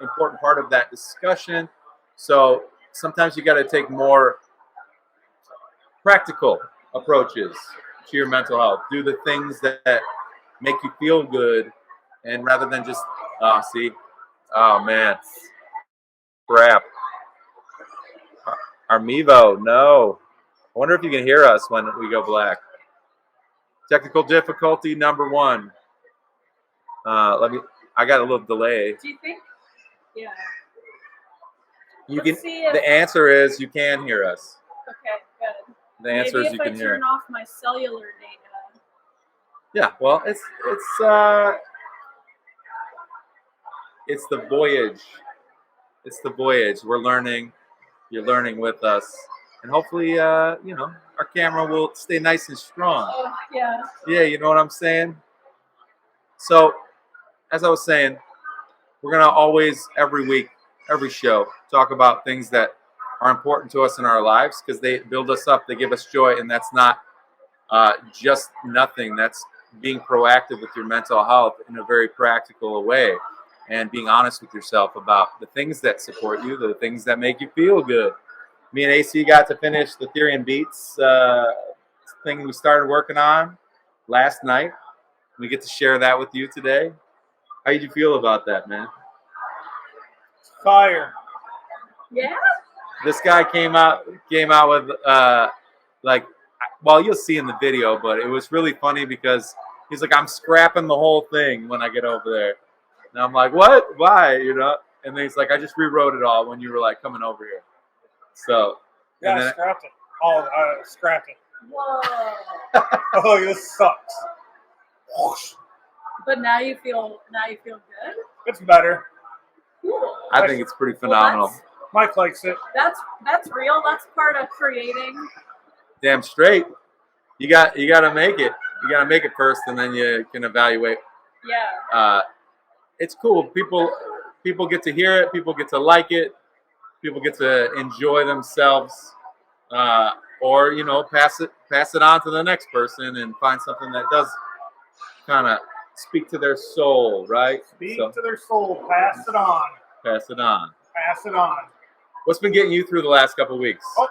important part of that discussion. So sometimes you got to take more practical approaches to your mental health. Do the things that make you feel good, and rather than just oh man, crap. Armivo, no. I wonder if you can hear us when we go black. Technical difficulty number 1. I got a little delay. Do you think? Yeah. The answer is you can hear us. Okay, good. The answer is you can hear. Maybe if I turn off my cellular data. Yeah, well, it's the voyage. It's the voyage. We're learning. You're learning with us, and hopefully, our camera will stay nice and strong. Oh, yeah. Yeah, you know what I'm saying? So, as I was saying, we're going to always, every week, every show, talk about things that are important to us in our lives because they build us up, they give us joy, and that's not just nothing. That's being proactive with your mental health in a very practical way and being honest with yourself about the things that support you, the things that make you feel good. Me and AC got to finish the Theory and Beats thing we started working on last night. We get to share that with you today. How did you feel about that, man? Fire. Yeah? This guy came out with you'll see in the video, but it was really funny because he's like, I'm scrapping the whole thing when I get over there. And I'm like, what? Why? And then he's like, I just rewrote it all when you were like coming over here. So yeah, I scrapped it. Oh, I scrapped it. Whoa. Oh, this sucks. But now you feel good? It's better. Cool. I think it's pretty phenomenal. Well, Mike likes it. That's real. That's part of creating. Damn straight. You got to make it. You got to make it first, and then you can evaluate. Yeah. It's cool. People get to hear it. People get to like it. People get to enjoy themselves, or pass it on to the next person and find something that does kind of speak to their soul, right? Speak to their soul. Pass it on. Pass it on. Pass it on. What's been getting you through the last couple of weeks? Oh.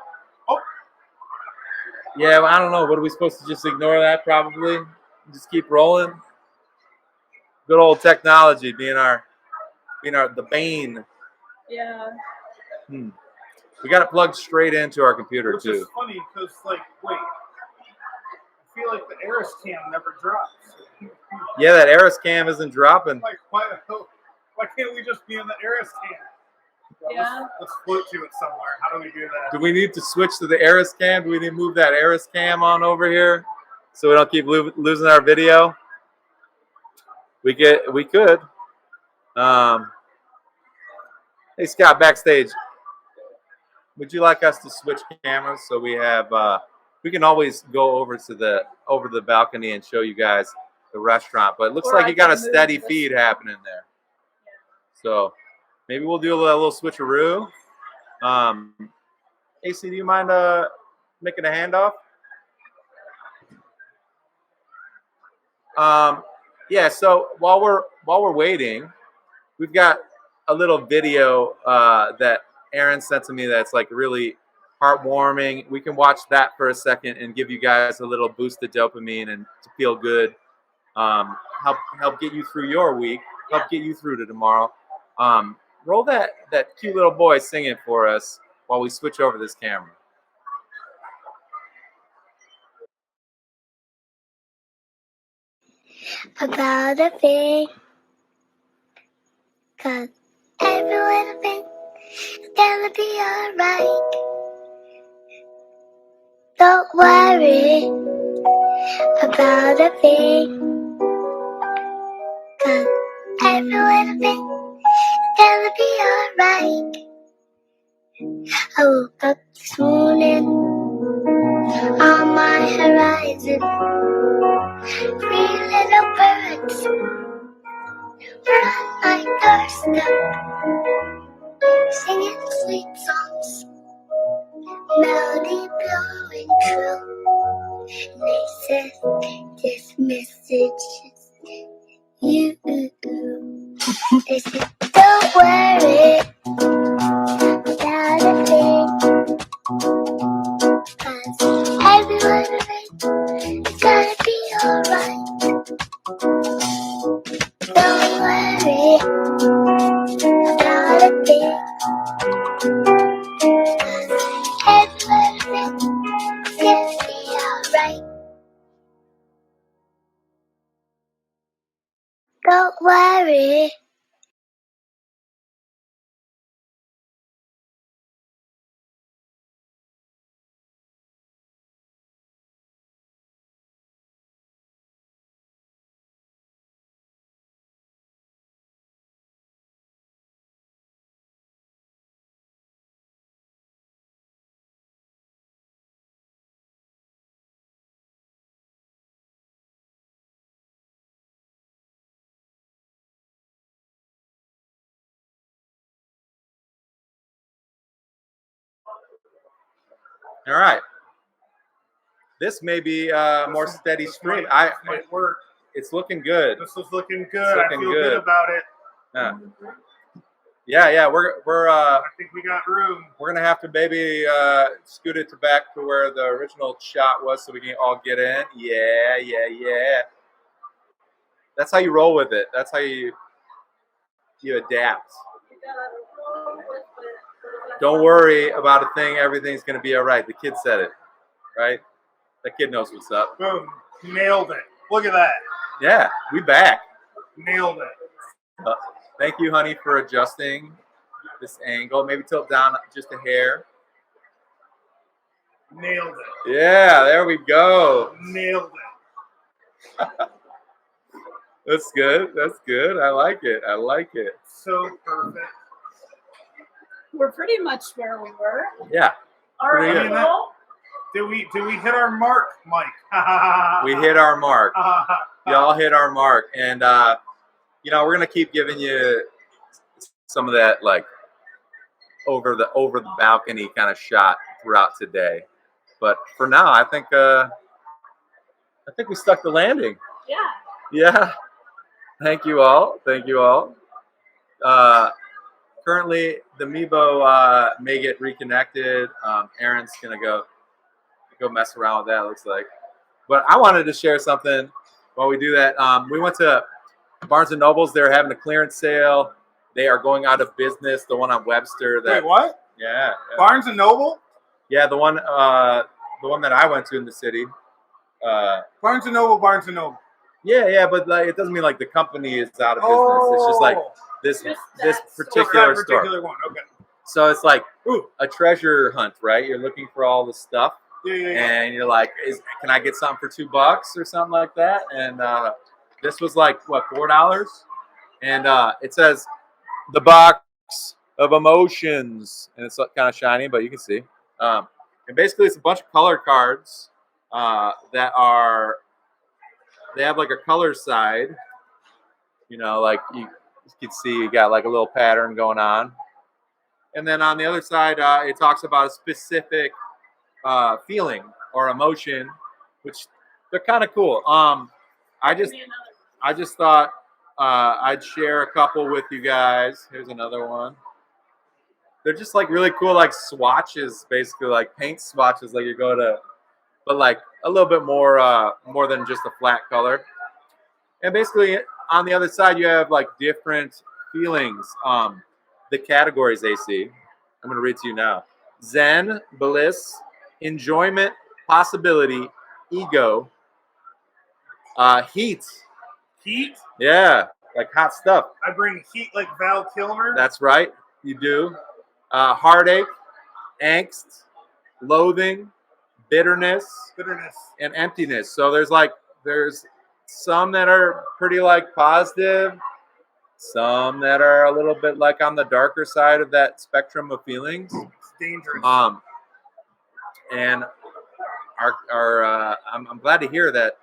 Yeah, well, I don't know. What are we supposed to just ignore that? Probably just keep rolling. Good old technology being the bane. Yeah. We got it plugged straight into our computer. Which too. Is funny because, wait, I feel like the Eris cam never drops. Yeah, that Eris cam isn't dropping. Like, why can't we just be in the Eris cam? Yeah. Let's float to it somewhere. How do we do that? Do we need to switch to the Eris cam? Do we need to move that Eris cam on over here so we don't keep losing our video? We could. Hey, Scott, backstage. Would you like us to switch cameras so we have? We can always go over the balcony and show you guys the restaurant. But it looks like you got a steady feed happening there. So maybe we'll do a little switcheroo. AC, do you mind making a handoff? Yeah. So while we're waiting, we've got a little video that Erin sent to me that's like really heartwarming. We can watch that for a second and give you guys a little boost of dopamine and to feel good. Help get you through your week. Help get you through to tomorrow. Roll that cute little boy singing for us while we switch over this camera. About a thing, 'cause every little thing is gonna be alright. Don't worry about a thing, 'cause every little thing is gonna be alright. I woke up this morning on my horizon. 3 little birds were on my doorstep, singing sweet songs, melody blowing through. And they said, this message is you. They said, don't worry about a thing. 'Cause everyone is gonna be alright. Don't worry about a thing. 'Cause everyone is gonna be alright. Don't worry. All right. This may be a more steady stream. Might work. It's looking good. This is looking good. I looking feel good. good about it. Yeah. We're I think we got room. we're gonna have to maybe scoot it back to where the original shot was, so we can all get in. Yeah. That's how you roll with it. That's how you adapt. Don't worry about a thing. Everything's gonna be all right. The kid said it, right? The kid knows what's up. Boom. Nailed it. Look at that. Yeah, we back. Nailed it. Thank you, honey, for adjusting this angle. Maybe tilt down just a hair. Nailed it. Yeah, there we go. Nailed it. That's good. That's good. I like it. I like it. So perfect. We're pretty much where we were. Yeah, All right, Pretty good. well, Did we hit our mark, Mike? we hit our mark. Y'all hit our mark, and we're gonna keep giving you some of that like over the balcony kind of shot throughout today. But for now, I think we stuck the landing. yeah. Yeah. Thank you all. Thank you all. Currently, the Meebo may get reconnected. Erin's gonna go mess around with that. It looks like. But I wanted to share something while we do that. We went to Barnes and Nobles. They're having a clearance sale. They are going out of business. The one on Webster. Wait, what? Yeah. Barnes and Noble? Yeah, the one that I went to in the city. Barnes and Noble. Yeah, but like, it doesn't mean like the company is out of business. It's just like this Just this that store. particular That store. particular one. Okay. So it's like a treasure hunt, right? You're looking for all the stuff, Yeah. and you're like, can I get something for $2 or something like that? And this was like what, $4, and it says the box of emotions, and it's kind of shiny, but you can see. And basically, it's a bunch of color cards that are. They have like a color side, like you can see you got like a little pattern going on. And then on the other side, it talks about a specific feeling or emotion, which they're kind of cool. I just thought I'd share a couple with you guys. Here's another one. They're just like really cool, like swatches, basically like paint swatches, like you go to, but like a little bit more than just a flat color. And basically on the other side, you have like different feelings. The categories they see. I'm going to read to you now. Zen, bliss, enjoyment, possibility, ego, heat. Heat? Yeah, like hot stuff. I bring heat like Val Kilmer. That's right, you do. Heartache, angst, loathing, bitterness, and emptiness. So there's some that are pretty like positive, some that are a little bit like on the darker side of that spectrum of feelings. It's dangerous. And I'm glad to hear that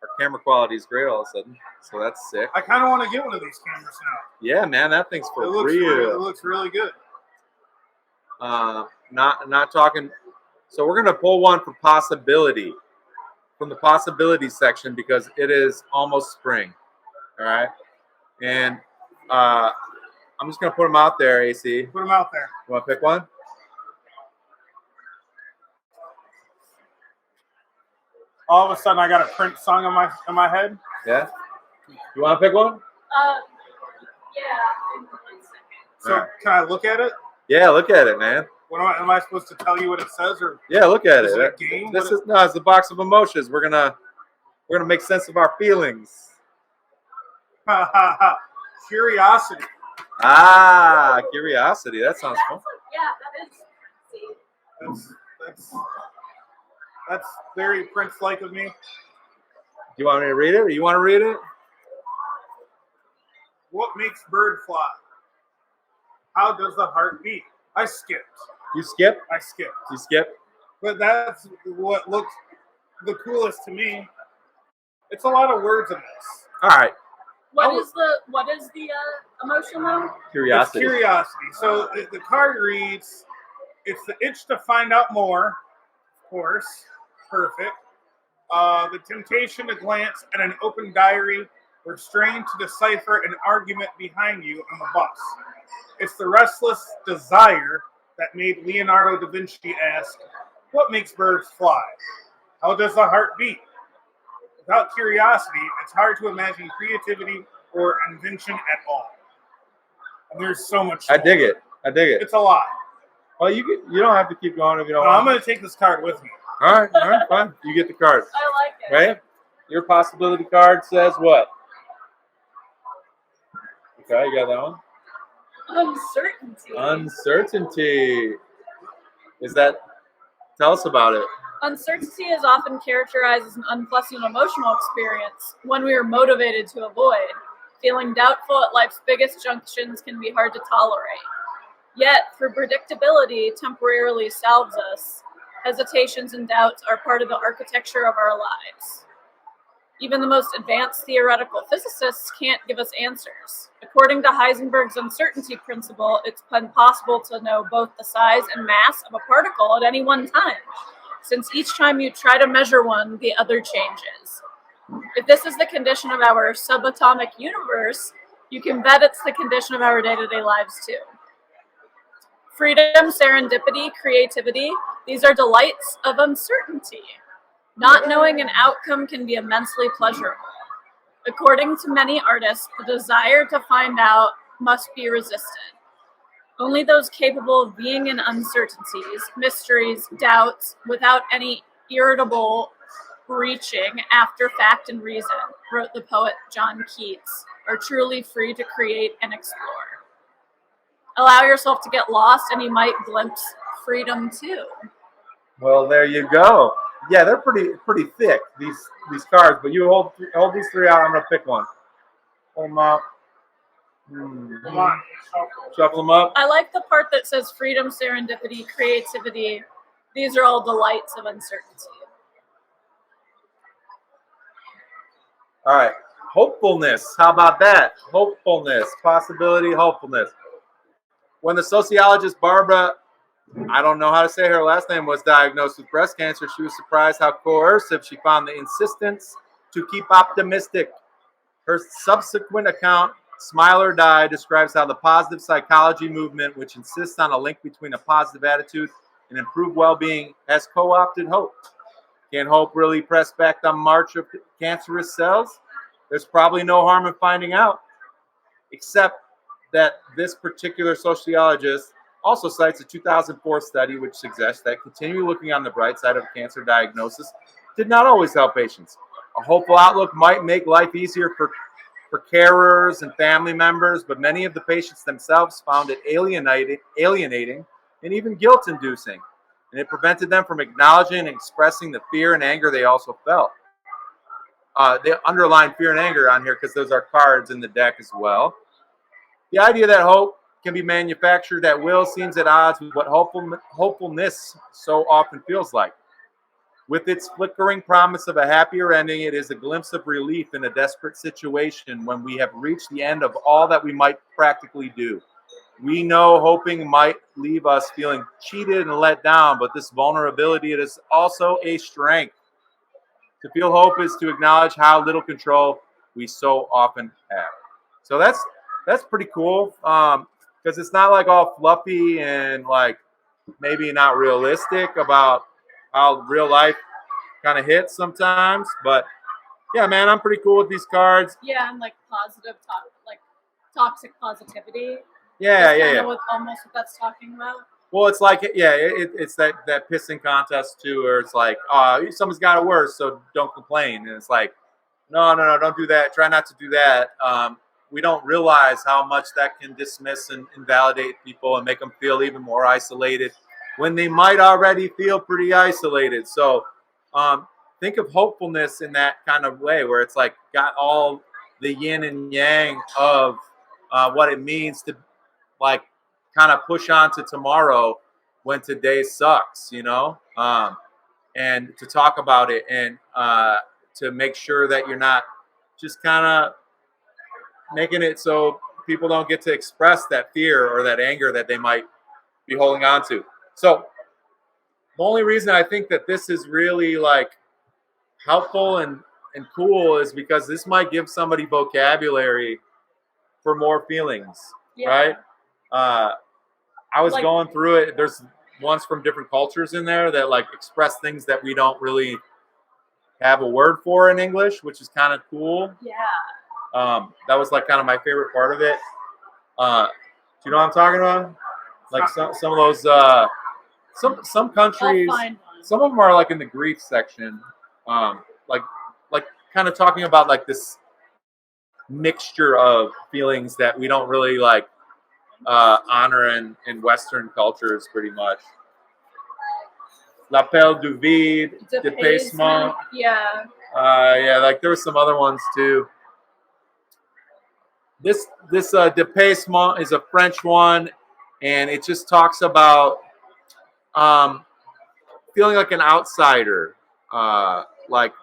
our camera quality is great all of a sudden. So that's sick. I kind of want to get one of these cameras now. Yeah, man, that thing's for real. It looks really good. Not talking. So we're gonna pull one for possibility from the possibility section because it is almost spring. All right, and I'm just gonna put them out there, AC. Put them out there. You want to pick one? All of a sudden, I got a Prince song in my head. Yeah. You want to pick one? Yeah. In 1 second. So Alright. can I look at it? Yeah, look at it, man. What am I supposed to tell you what it says, or Yeah, look at is it. it a game? This is no, it's the box of emotions. We're gonna make sense of our feelings. Curiosity. Ah, curiosity. That sounds fun. That is. That's very Prince-like of me. Do you want me to read it? Or you want to read it? What makes bird fly? How does the heart beat? I skipped. You skip? I skipped. You skip? But that's what looked the coolest to me. It's a lot of words in this. All right. What is the emotion though? Curiosity. It's curiosity. So the card reads, it's the itch to find out more, of course. Perfect. The temptation to glance at an open diary or strain to decipher an argument behind you on the bus. It's the restless desire that made Leonardo da Vinci ask, what makes birds fly? How does the heart beat? Without curiosity, it's hard to imagine creativity or invention at all. And there's so much I more. dig it. It's a lot. Well, you don't have to keep going if you don't I'm want. going to take this card with me. All right, fine. You get the card. I like it. Right? Your possibility card says what? Okay, you got that one. Uncertainty. Uncertainty. Tell us about it. Uncertainty is often characterized as an unpleasant emotional experience, one we are motivated to avoid. Feeling doubtful at life's biggest junctions can be hard to tolerate. Yet, through predictability temporarily salves us. Hesitations and doubts are part of the architecture of our lives. Even the most advanced theoretical physicists can't give us answers. According to Heisenberg's uncertainty principle, it's possible to know both the size and mass of a particle at any one time, since each time you try to measure one, the other changes. If this is the condition of our subatomic universe, you can bet it's the condition of our day-to-day lives too. Freedom, serendipity, creativity, these are delights of uncertainty. Not knowing an outcome can be immensely pleasurable. According to many artists, the desire to find out must be resisted. Only those capable of being in uncertainties, mysteries, doubts, without any irritable reaching after fact and reason, wrote the poet John Keats, are truly free to create and explore. Allow yourself to get lost and you might glimpse freedom too. Well, there you go. Yeah, they're pretty thick, these cards, but you hold these three out. I'm going to pick one. Hold them out. Come on. Shuffle them up. I like the part that says freedom, serendipity, creativity. These are all delights of uncertainty. All right. Hopefulness. How about that? Hopefulness. Possibility, hopefulness. When the sociologist Barbara, I don't know how to say her last name, was diagnosed with breast cancer, she was surprised how coercive she found the insistence to keep optimistic. Her subsequent account, Smile or Die, describes how the positive psychology movement, which insists on a link between a positive attitude and improved well-being, has co-opted hope. Can hope really press back the march of cancerous cells? There's probably no harm in finding out, except that this particular sociologist also cites a 2004 study which suggests that continuing looking on the bright side of cancer diagnosis did not always help patients. A hopeful outlook might make life easier for carers and family members, but many of the patients themselves found it alienating and even guilt-inducing, and it prevented them from acknowledging and expressing the fear and anger they also felt. They underline fear and anger on here because those are cards in the deck as well. The idea that hope can be manufactured at will seems at odds with what hopefulness so often feels like. With its flickering promise of a happier ending, it is a glimpse of relief in a desperate situation when we have reached the end of all that we might practically do. We know hoping might leave us feeling cheated and let down, but this vulnerability is also a strength. To feel hope is to acknowledge how little control we so often have. So that's that's pretty cool. Because it's not like all fluffy and like maybe not realistic about how real life kind of hits sometimes. But yeah, man, I'm pretty cool with these cards. Yeah, and like like toxic positivity. Yeah, That's yeah, kinda yeah. almost what that's talking about. Well, it's like, yeah, it's that pissing contest too, where it's like, someone's got it worse, so don't complain. And it's like, no, don't do that. Try not to do that. We don't realize how much that can dismiss and invalidate people and make them feel even more isolated when they might already feel pretty isolated. So think of hopefulness in that kind of way, where it's like got all the yin and yang of what it means to like kind of push on to tomorrow when today sucks, and to talk about it and to make sure that you're not just kind of making it so people don't get to express that fear or that anger that they might be holding on to. So the only reason I think that this is really like helpful and cool is because this might give somebody vocabulary for more feelings, right? I was going through it. There's ones from different cultures in there that like express things that we don't really have a word for in English, which is kind of cool. Yeah. That was like kind of my favorite part of it. Do you know what I'm talking about? Like some of those some countries, some of them are like in the grief section, like kind of talking about like this mixture of feelings that we don't really like honor in Western cultures, pretty much. L'appel du vide, dépassement. Yeah. Yeah, like there were some other ones too. This dépassement is a French one, and it just talks about feeling like an outsider. Like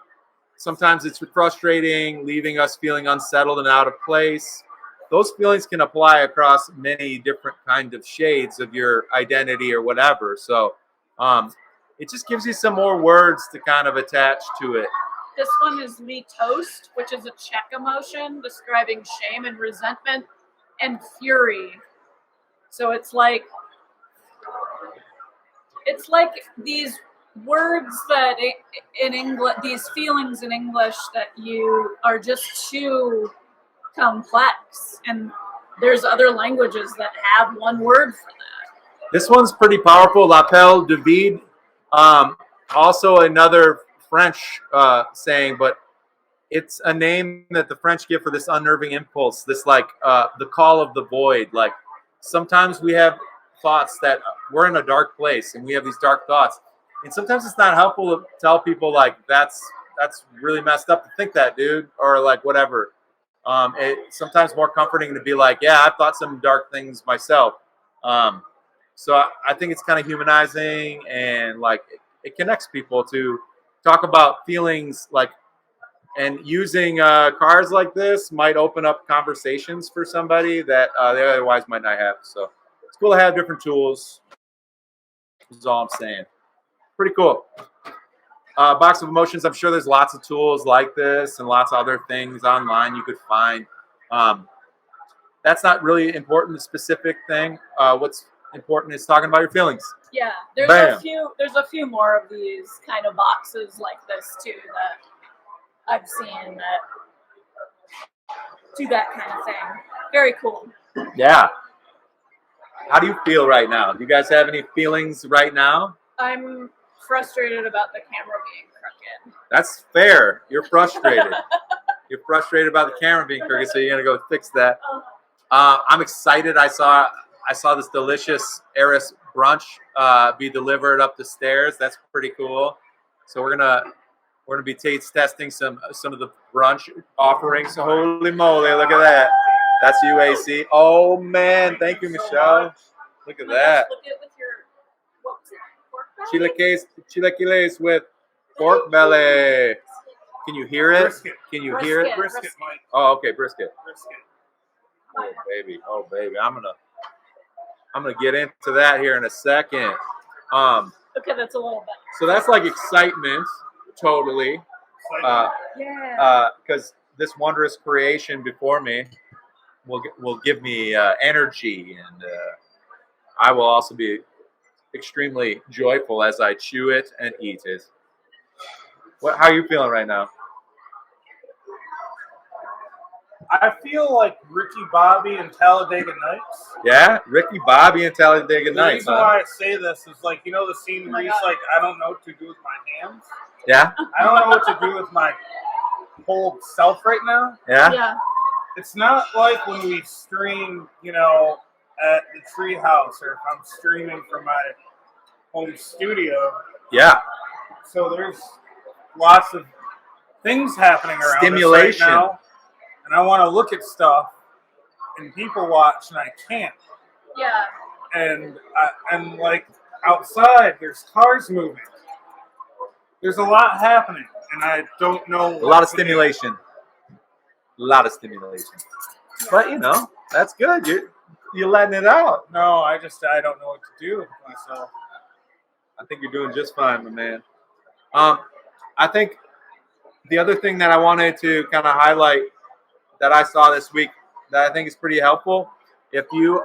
sometimes it's frustrating, leaving us feeling unsettled and out of place. Those feelings can apply across many different kinds of shades of your identity or whatever. So it just gives you some more words to kind of attach to it. This one is toast, which is a Czech emotion describing shame and resentment and fury. So it's like these words that in English, these feelings in English that you are just too complex, and there's other languages that have one word for that. This one's pretty powerful. L'appel du vide. Also another French saying, but it's a name that the French give for this unnerving impulse, this like the call of the void. Like sometimes we have thoughts that we're in a dark place and we have these dark thoughts, and sometimes it's not helpful to tell people like that's really messed up to think that, dude, or like whatever. It's sometimes more comforting to be like, yeah, I've thought some dark things myself. So I think it's kind of humanizing, and like it connects people to talk about feelings, like, and using cards like this might open up conversations for somebody that they otherwise might not have. So it's cool to have different tools. Is all I'm saying. Pretty cool. Box of Emotions. I'm sure there's lots of tools like this and lots of other things online you could find. That's not really important, the specific thing. What's important is talking about your feelings. Yeah, there's a few more of these kind of boxes like this too that I've seen that do that kind of thing. Very cool. Yeah. How do you feel right now? Do you guys have any feelings right now? I'm frustrated about the camera being crooked. That's fair. You're frustrated. You're frustrated about the camera being crooked, so you're gonna go fix that. I'm excited. I saw this delicious Eris Brunch be delivered up the stairs. That's pretty cool. So we're gonna be taste testing some of the brunch offerings. Holy moly! Look at that. That's UAC. Oh man, thank you, Michelle. Look at that. Look at with your pork belly? Chilaquiles with pork belly. Can you hear it? Brisket. Can you hear it? Brisket, Mike. Oh, okay, brisket. Brisket. Oh baby. I'm gonna get into that here in a second. Okay, that's a little better. So that's like excitement, totally. Yeah. Because this wondrous creation before me will give me energy, and I will also be extremely joyful as I chew it and eat it. How are you feeling right now? I feel like Ricky Bobby and Talladega Nights. Yeah, Ricky Bobby and Talladega The Nights. reason why I say this is like, you know the scene where he's like, I don't know what to do with my hands? Yeah, I don't know what to do with my whole self right now. yeah, Yeah. It's not like when we stream, you know, at the treehouse, or if I'm streaming from my home studio. yeah. So there's lots of things happening around Stimulation. us right now, and I want to look at stuff and people watch, and I can't. Yeah. And like outside, there's cars moving. There's a lot happening, and I don't know. A lot of stimulation. A lot of stimulation. But you know, that's good. You're letting it out. No, I don't know what to do with myself. I think you're doing just fine, my man. I think the other thing that I wanted to kind of highlight that I saw this week that I think is pretty helpful, if you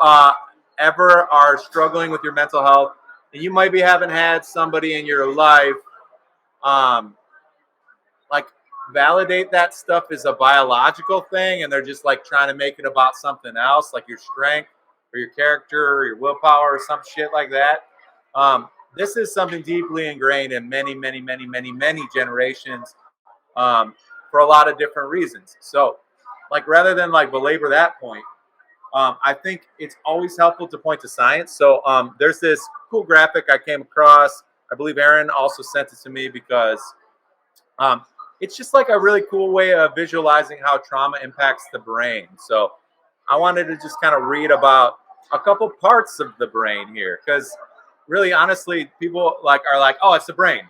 ever are struggling with your mental health, and you might be haven't had somebody in your life, like validate that stuff is a biological thing, and they're just like trying to make it about something else, like your strength or your character or your willpower or some shit like that. This is something deeply ingrained in many generations for a lot of different reasons. So, like, rather than like belabor that point, I think it's always helpful to point to science. So there's this cool graphic I came across. I believe Erin also sent it to me because it's just like a really cool way of visualizing how trauma impacts the brain. So I wanted to just kind of read about a couple parts of the brain here, because really, honestly, people are like, oh, it's the brain.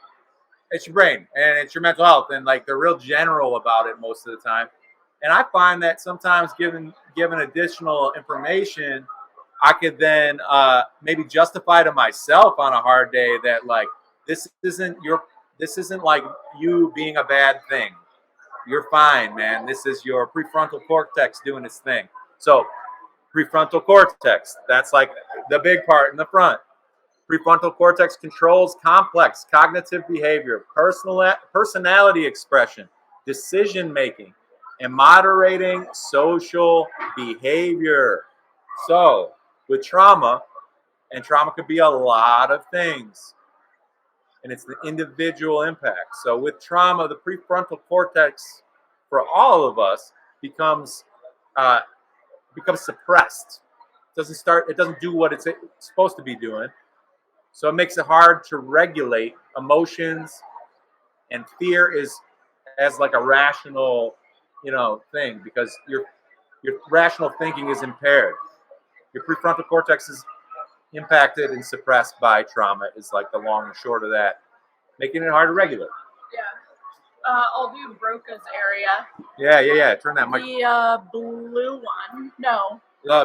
It's your brain and it's your mental health. And like, they're real general about it most of the time. And I find that sometimes given additional information, I could then maybe justify to myself on a hard day that like, this isn't like you being a bad thing. You're fine, man. This is your prefrontal cortex doing its thing. So prefrontal cortex, that's like the big part in the front. Prefrontal cortex controls complex cognitive behavior, personality expression, decision making, and moderating social behavior. So with trauma, and trauma could be a lot of things, and it's the individual impact. So with trauma, the prefrontal cortex for all of us becomes suppressed. It doesn't do what it's supposed to be doing. So it makes it hard to regulate emotions, and fear is as like a rational, thing, because your rational thinking is impaired. Your prefrontal cortex is impacted and suppressed by trauma is like the long and short of that, making it hard to regulate. Yeah. I'll do Broca's area. Yeah. Turn that mic. The blue one. No.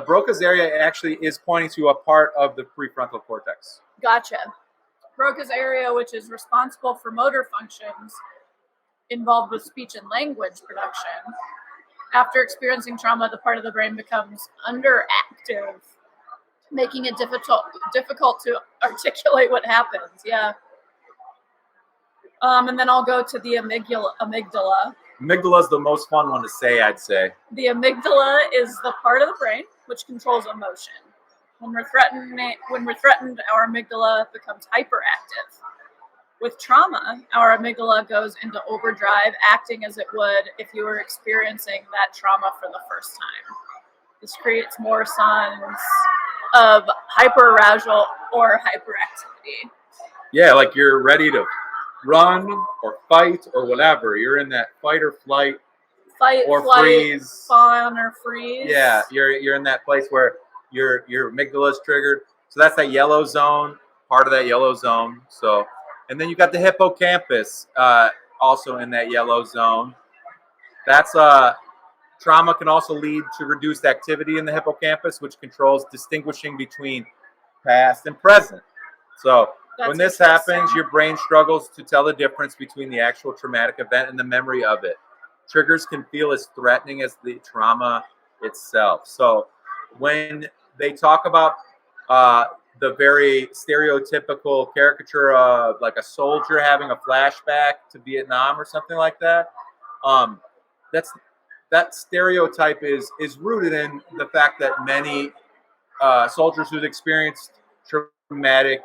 Broca's area actually is pointing to a part of the prefrontal cortex. Gotcha. Broca's area, which is responsible for motor functions involved with speech and language production. After experiencing trauma, the part of the brain becomes underactive, making it difficult to articulate what happens. Yeah. And then I'll go to the amygdala. Amygdala is the most fun one to say, I'd say. The amygdala is the part of the brain which controls emotion. When we're threatened, our amygdala becomes hyperactive. With trauma, our amygdala goes into overdrive, acting as it would if you were experiencing that trauma for the first time. This creates more signs of hyperarousal or hyperactivity. Yeah, like you're ready to run or fight or whatever. You're in that fight or flight. Fight, or flight, freeze. fawn, or freeze. Yeah, you're in that place where your amygdala is triggered. So that's that yellow zone, part of that yellow zone. So, and then you got the hippocampus also in that yellow zone. That's trauma can also lead to reduced activity in the hippocampus, which controls distinguishing between past and present. So when this happens, your brain struggles to tell the difference between the actual traumatic event and the memory of it. Triggers can feel as threatening as the trauma itself. So when they talk about the very stereotypical caricature of like a soldier having a flashback to Vietnam or something like that, that stereotype is rooted in the fact that many soldiers who've experienced traumatic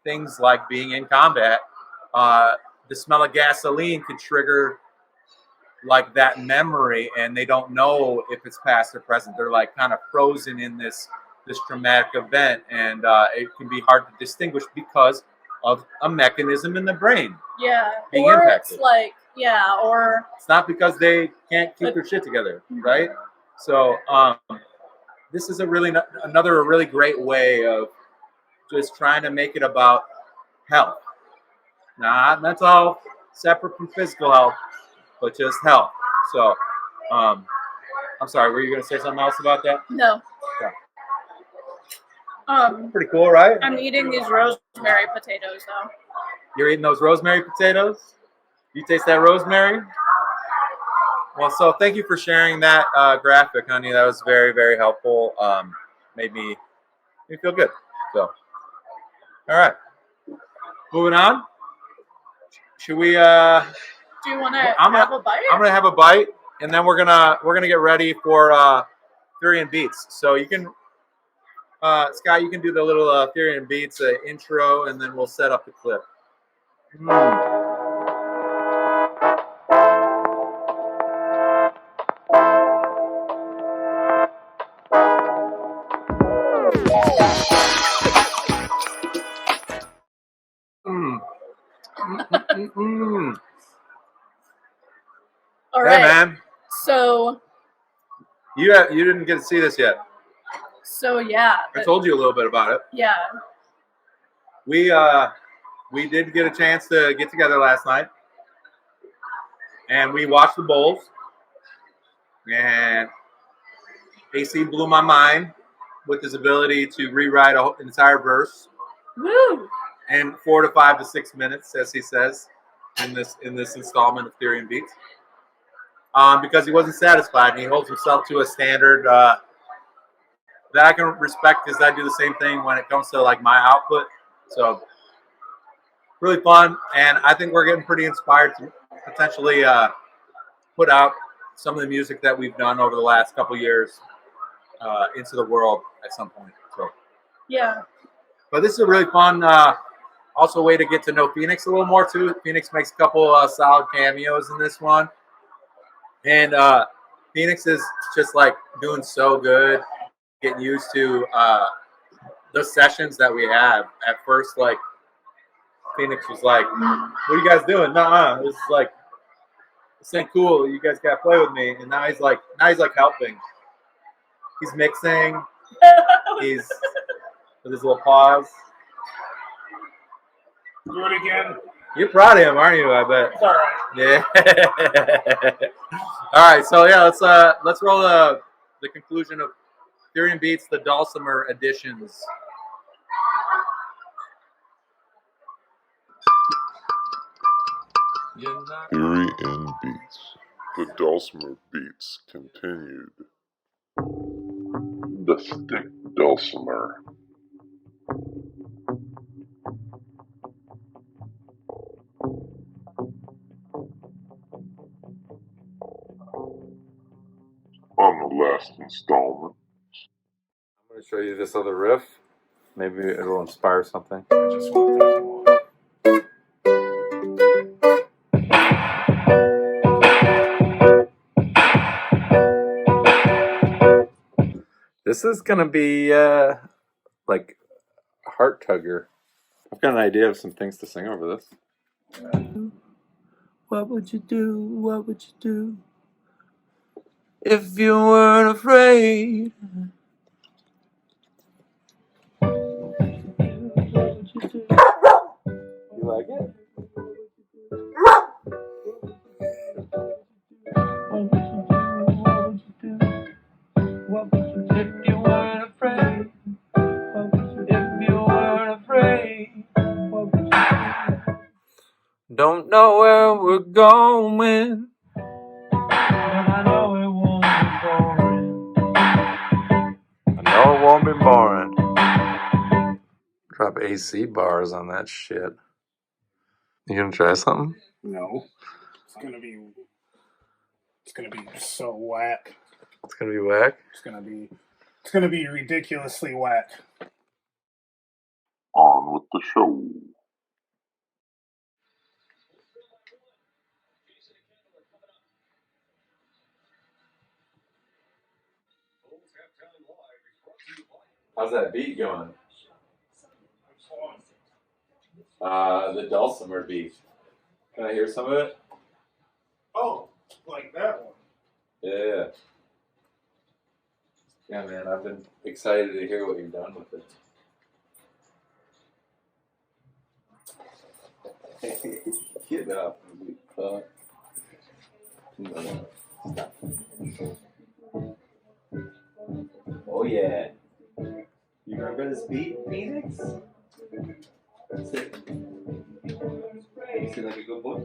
things like being in combat, the smell of gasoline could trigger like that memory, and they don't know if it's past or present. They're like kind of frozen in this traumatic event, and it can be hard to distinguish because of a mechanism in the brain. Yeah. Being Or impacted. it's like, yeah, or It's not because they can't keep their shit together, right? So this is another really great way of just trying to make it about health. Not mental, separate from physical health, but just health. So, I'm sorry, were you going to say something else about that? no. Yeah. Pretty cool, right? I'm eating these rosemary potatoes though. You're eating those rosemary potatoes? You taste that rosemary? Well, so thank you for sharing that graphic, honey. That was very, very helpful. Made me feel good. So, all right. Moving on. Should we? Do you want to have a bite? I'm gonna have a bite, and then we're gonna get ready for Theory and Beats. So you can, Scott, you can do the little Theory and Beats intro, and then we'll set up the clip. All right. Hey, man. So You didn't get to see this yet. So yeah. I told you a little bit about it. Yeah. We did get a chance to get together last night, and we watched the Bulls. And AC blew my mind with his ability to rewrite an entire verse. Woo! In 4 to 5 to 6 minutes, as he says in this installment of Theory and Beats. Because he wasn't satisfied, and he holds himself to a standard that I can respect, because I do the same thing when it comes to like my output. So really fun, and I think we're getting pretty inspired to potentially put out some of the music that we've done over the last couple years into the world at some point. So yeah. But this is a really fun, also way to get to know Phoenix a little more too. Phoenix makes a couple solid cameos in this one. And Phoenix is just like doing so good, getting used to the sessions that we have. At first, like Phoenix was like, "What are you guys doing? Nuh-uh. This is like, this ain't cool. You guys gotta play with me." And now he's like helping. He's mixing. He's with his little paws. Do it again. You're proud of him, aren't you? I bet. It's all right. Yeah. All right. So yeah, let's roll the conclusion of Theory and Beats, the Dulcimer editions. Theory and Beats. The Dulcimer Beats continued. The Stick Dulcimer. On the last installment. I'm going to show you this other riff. Maybe it will inspire something. I just want that one. This is going to be like a heart tugger. I've got an idea of some things to sing over this. What would you do? What would you do if you weren't afraid? You like it? What would you do if you weren't afraid? What would you do if you weren't afraid? What would you do? Don't know where we're going, but I know it won't be boring. AC bars on that shit. You gonna try something? No. It's gonna be so whack. It's gonna be whack. It's gonna be ridiculously whack. On with the show. How's that beat going? The Dulcimer Beast. Can I hear some of it? Oh, like that one. Yeah. Yeah, man, I've been excited to hear what you've done with it. Get up, you fuck. Oh, yeah. You remember this beat, Phoenix? Sit. You seem like a good boy.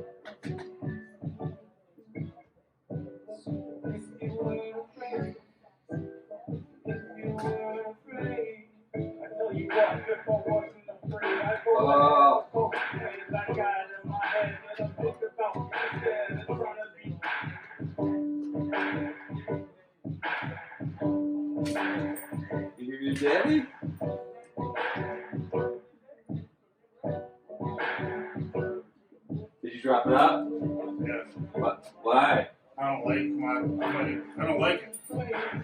You hear your daddy? Did you drop it out? Yes. What? Why? I don't like it.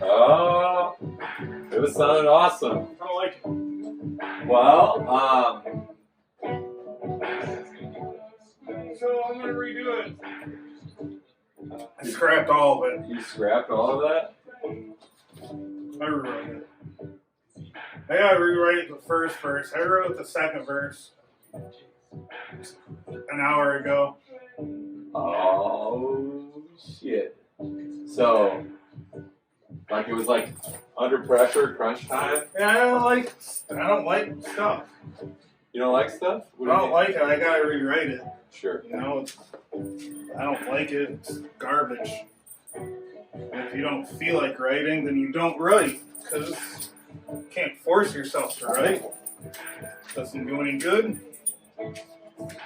Oh, it was sounding awesome. I don't like it. Well, So I'm gonna redo it. I scrapped all of it. you scrapped all of that? I rewrote it. I gotta rewrite the first verse. I wrote the second verse an hour ago. Oh, shit. So, like it was like under pressure, crunch time? Yeah, I don't like stuff. You don't like stuff? What I do don't you like it. I gotta rewrite it. Sure. You know, I don't like it. It's garbage. And if you don't feel like writing, then you don't write. Because you can't force yourself to write. Doesn't do any good.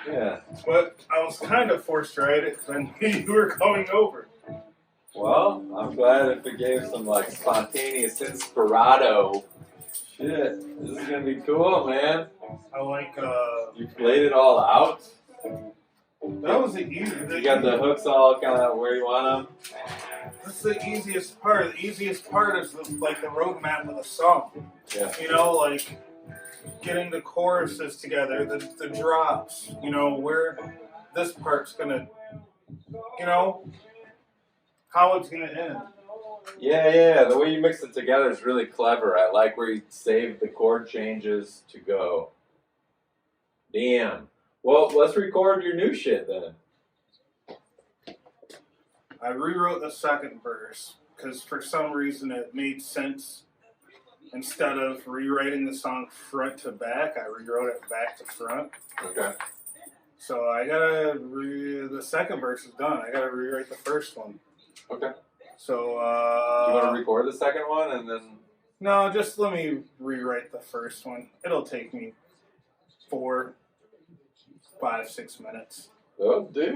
Yeah. But I was kind of forced to write it because I knew you were coming over. Well, I'm glad if it gave some like spontaneous inspirado. Shit, this is gonna be cool, man. I like, You laid it all out. that was the easiest. You got the hooks all kind of where you want them. That's the easiest part. The easiest part is like the roadmap of the song. Yeah. You know, like getting the choruses together, the drops, you know, where this part's gonna, you know, how it's gonna end. Yeah. The way you mix it together is really clever. I like where you save the chord changes to go. Damn. Well, let's record your new shit then. I rewrote the second verse because for some reason it made sense. Instead of rewriting the song front to back, I rewrote it back to front. Okay. So I gotta the second verse is done. I gotta rewrite the first one. Okay. So Do you want to record the second one and then? no, just let me rewrite the first one. It'll take me 4, 5, 6 minutes. Oh, dude.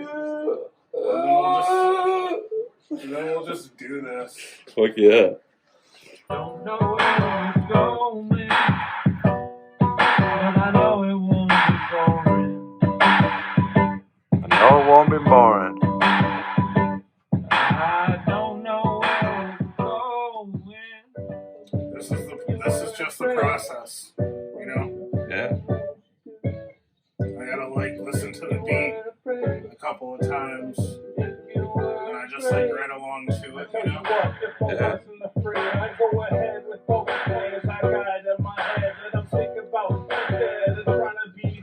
And then we'll just do this. Fuck yeah. Don't know where it's going, but I know it won't be boring. I know it won't be boring. I don't know where it's going. This is just the process, you know. Yeah. I gotta like listen to the beat a couple of times, and I just like read along to it, you know. Yeah. I go ahead with both hands. I got it in my head that I'm thinking about instead of trying to be.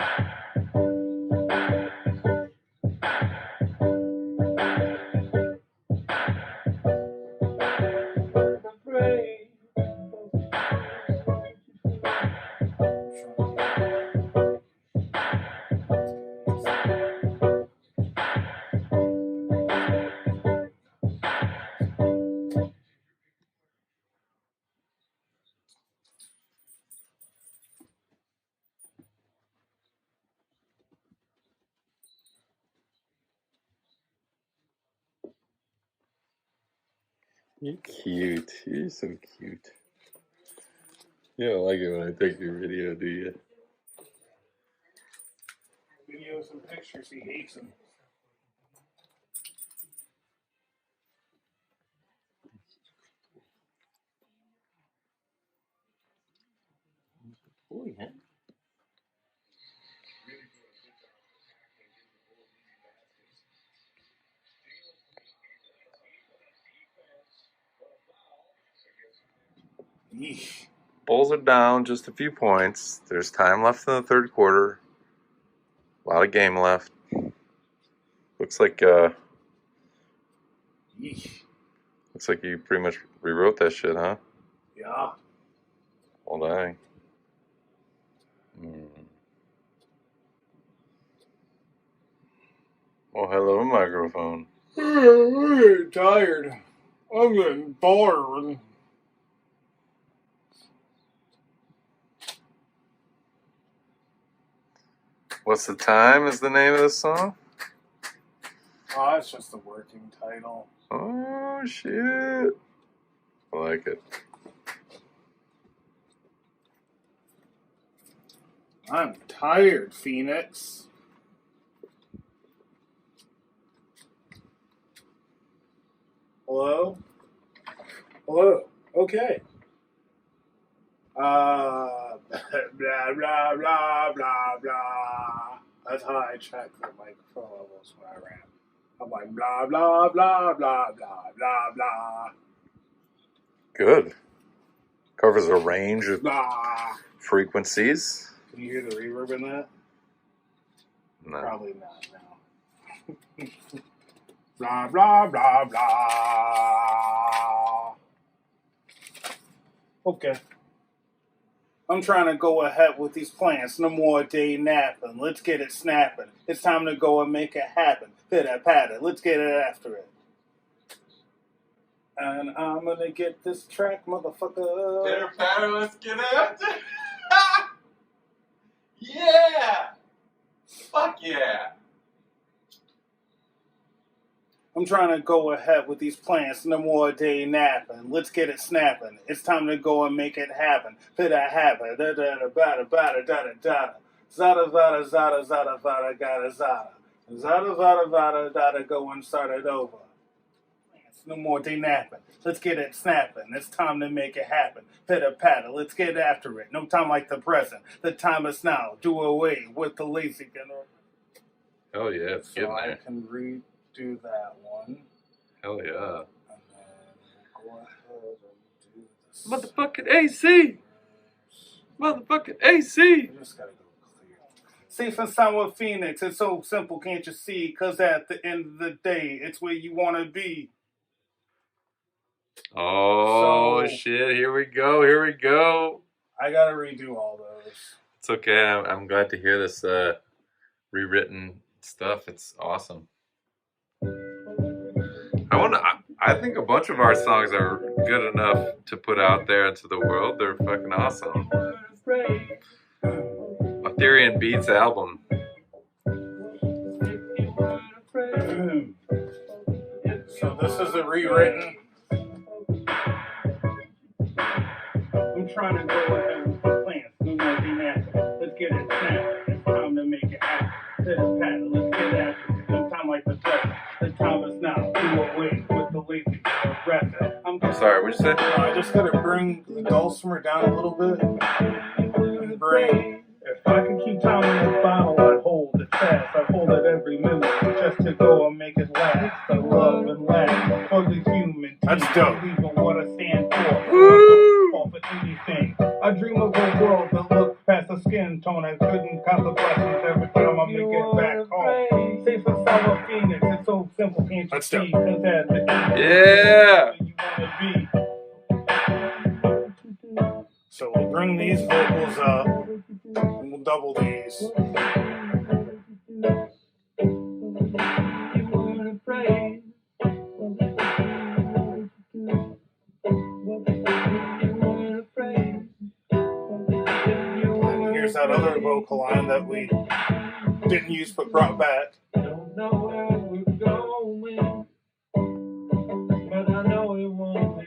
You're cute. You're so cute. You don't like it when I take your video, do you? Videos and pictures, he hates them. Oh, yeah. Yeesh. Bulls are down just a few points. There's time left in the third quarter. A lot of game left. Looks like Yeesh. you pretty much rewrote that shit, huh? Yeah. Well, dang. Oh, hello, microphone. I'm getting tired. I'm getting bored. What's the time is the name of the song? Oh, it's just the working title. Oh, shit. I like it. I'm tired, Phoenix. Hello? Hello. Okay. Blah, blah, blah, blah, blah. That's how I check the microphone levels when I rap. I'm like, blah, blah, blah, blah, blah, blah, blah. Good. Covers a range of Blah. frequencies. Can you hear the reverb in that? No. Probably not, no. Blah, blah, blah, blah. Okay. I'm trying to go ahead with these plans. No more day napping. Let's get it snapping. It's time to go and make it happen. Pitter patter. Let's get it after it. And I'm gonna get this track, motherfucker. Pitter patter, let's get after it. Yeah! Fuck yeah! I'm trying to go ahead with these plans. No more day napping. Let's get it snapping. It's time to go and make it happen. Pitter happen. Da da da da da da da da. Zada vada zada zada vada gada zada. Zada vada vada da go and start it over. No more day napping. Let's get it snapping. It's time to make it happen. Pitter patter. Let's get after it. No time like the present. The time is now. Do away with the lazy. Hell yeah, it's So getting I there. can redo that one. Hell yeah. And then go ahead and do this. Motherfucking AC! Motherfucking AC! You just gotta go clear. Safe and sound with Phoenix. It's so simple, can't you see? Because at the end of the day, it's where you want to be. Oh, So- shit, here we go, here we go. I gotta redo all those. It's okay, I'm glad to hear this rewritten stuff. It's awesome. I think a bunch of our songs are good enough to put out there into the world. They're fucking awesome. Ethereum Beats album. So this is a rewritten. I'm trying to go ahead with the plans. No more demanding. Let's get it snapped. It's time to make it happen. Pitter patter. Let's get after it. No time like the present. The time is now. Do away with the lazy rapper. I'm sorry, what'd you say? I just gotta bring the dulcimer down a little bit. And bring. If I could keep time in the bottle, I'd hold it fast. I'd hold it every minute just to go and make it last. I love and laugh for the human. That's dope. Even what I stand for. Fall for anything. I dream of a world that looks past the skin tone. I couldn't count the blessings every time I make it back home. Safe and sound Phoenix. It's so simple, can't you see? Cause at the end, Yeah! you wanna be. So we'll bring these vocals up. And we'll double these. And here's that other vocal line that we didn't use but brought back. Don't know where we're going, but I know it won't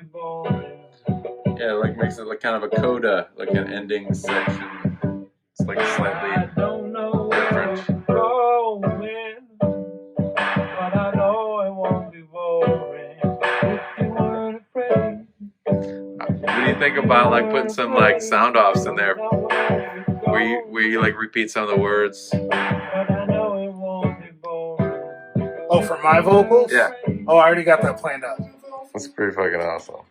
Makes it like kind of a coda, like an ending section. It's like I slightly don't know where different. it's going, but I know it won't be boring if you weren't afraid. What do you think about like putting some like sound offs in there where you like repeat some of the words? But I know it won't be boring. Oh, for my vocals? Yeah. Oh, I already got that planned out. That's pretty fucking awesome.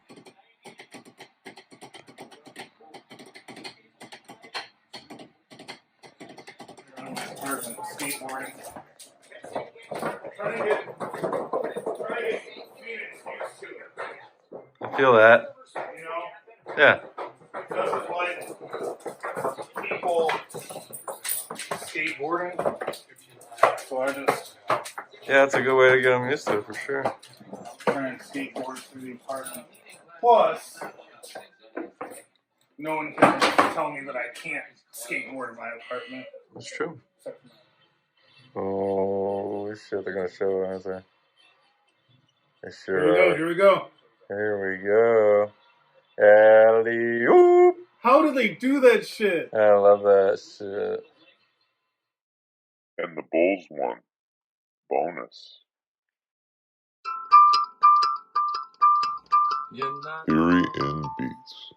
Skateboarding. I feel that. You know, Yeah. doesn't like people skateboarding. So I just Yeah, it's a good way to get them used to it for sure. try and skateboard through the apartment. Plus, no one can tell me that I can't skateboard in my apartment. That's true. Except for Oh shit, they're gonna show it, aren't they? They sure Here we go. are. Here we go. Here we go. Alley-oop. How do they do that shit? I love that shit. And the Bulls won. Bonus. Theory and Beats.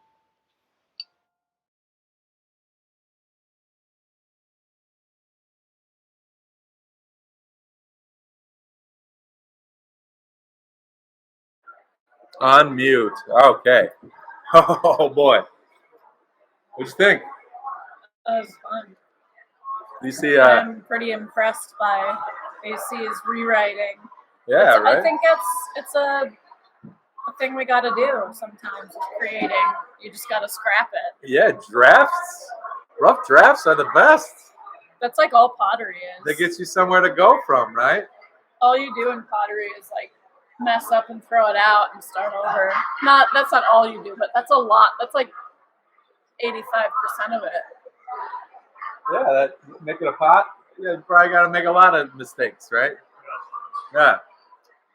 Unmute. Okay. Oh boy. What'd you think? That was fun. You see? I'm pretty impressed by AC's rewriting. Yeah, right. I think it's a thing we got to do sometimes with creating. You just got to scrap it. Yeah, drafts. Rough drafts are the best. That's like all pottery is. That gets you somewhere to go from, right? All you do in pottery is like mess up and throw it out and start over. That's not all you do, but that's a lot. That's like 85% of it. Yeah, that making a pot. Yeah, you probably got to make a lot of mistakes, right? Yeah.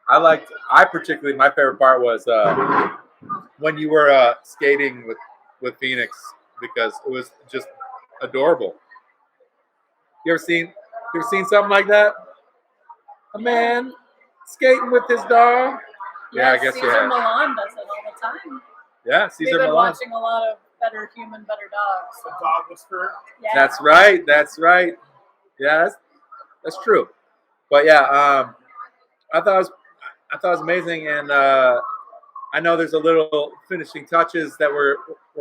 I particularly, my favorite part was when you were skating with Phoenix, because it was just adorable. You ever seen something like that? A man skating with his dog. Yeah, I guess Caesar you have. Milan does it all the time. Yeah, We've Caesar been Milan. watching a lot of Better Human, Better Dogs. The dog whisperer. Yeah. That's right. That's right. Yeah, that's true. But yeah, I thought it was amazing, and I know there's a little finishing touches that we're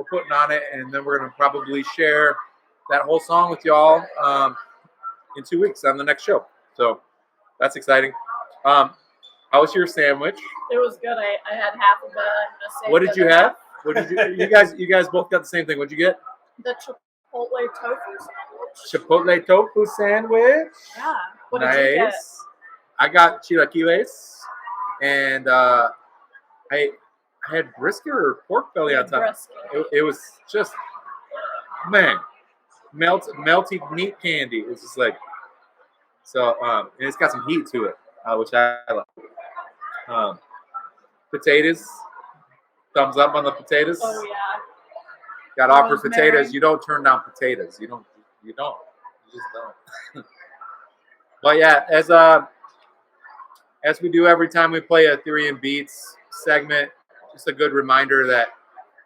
putting on it, and then we're gonna probably share that whole song with y'all in 2 weeks on the next show. So that's exciting. How was your sandwich? It was good. I had half of it. I'm gonna save What did the you other have? half. What did you guys both got the same thing? What'd you get? The chipotle tofu sandwich. Chipotle tofu sandwich. Yeah. What did you get? Nice. I got chilaquiles, and I had brisket or pork belly on top. Brisket. It was just, man, melty meat candy. It's just like, so, and it's got some heat to it, which I like. Potatoes, thumbs up on the potatoes. Oh yeah. Got offered Rosemary. potatoes. You don't turn down potatoes. You don't. You just don't. But yeah, as we do every time we play a Theory and Beats segment, just a good reminder that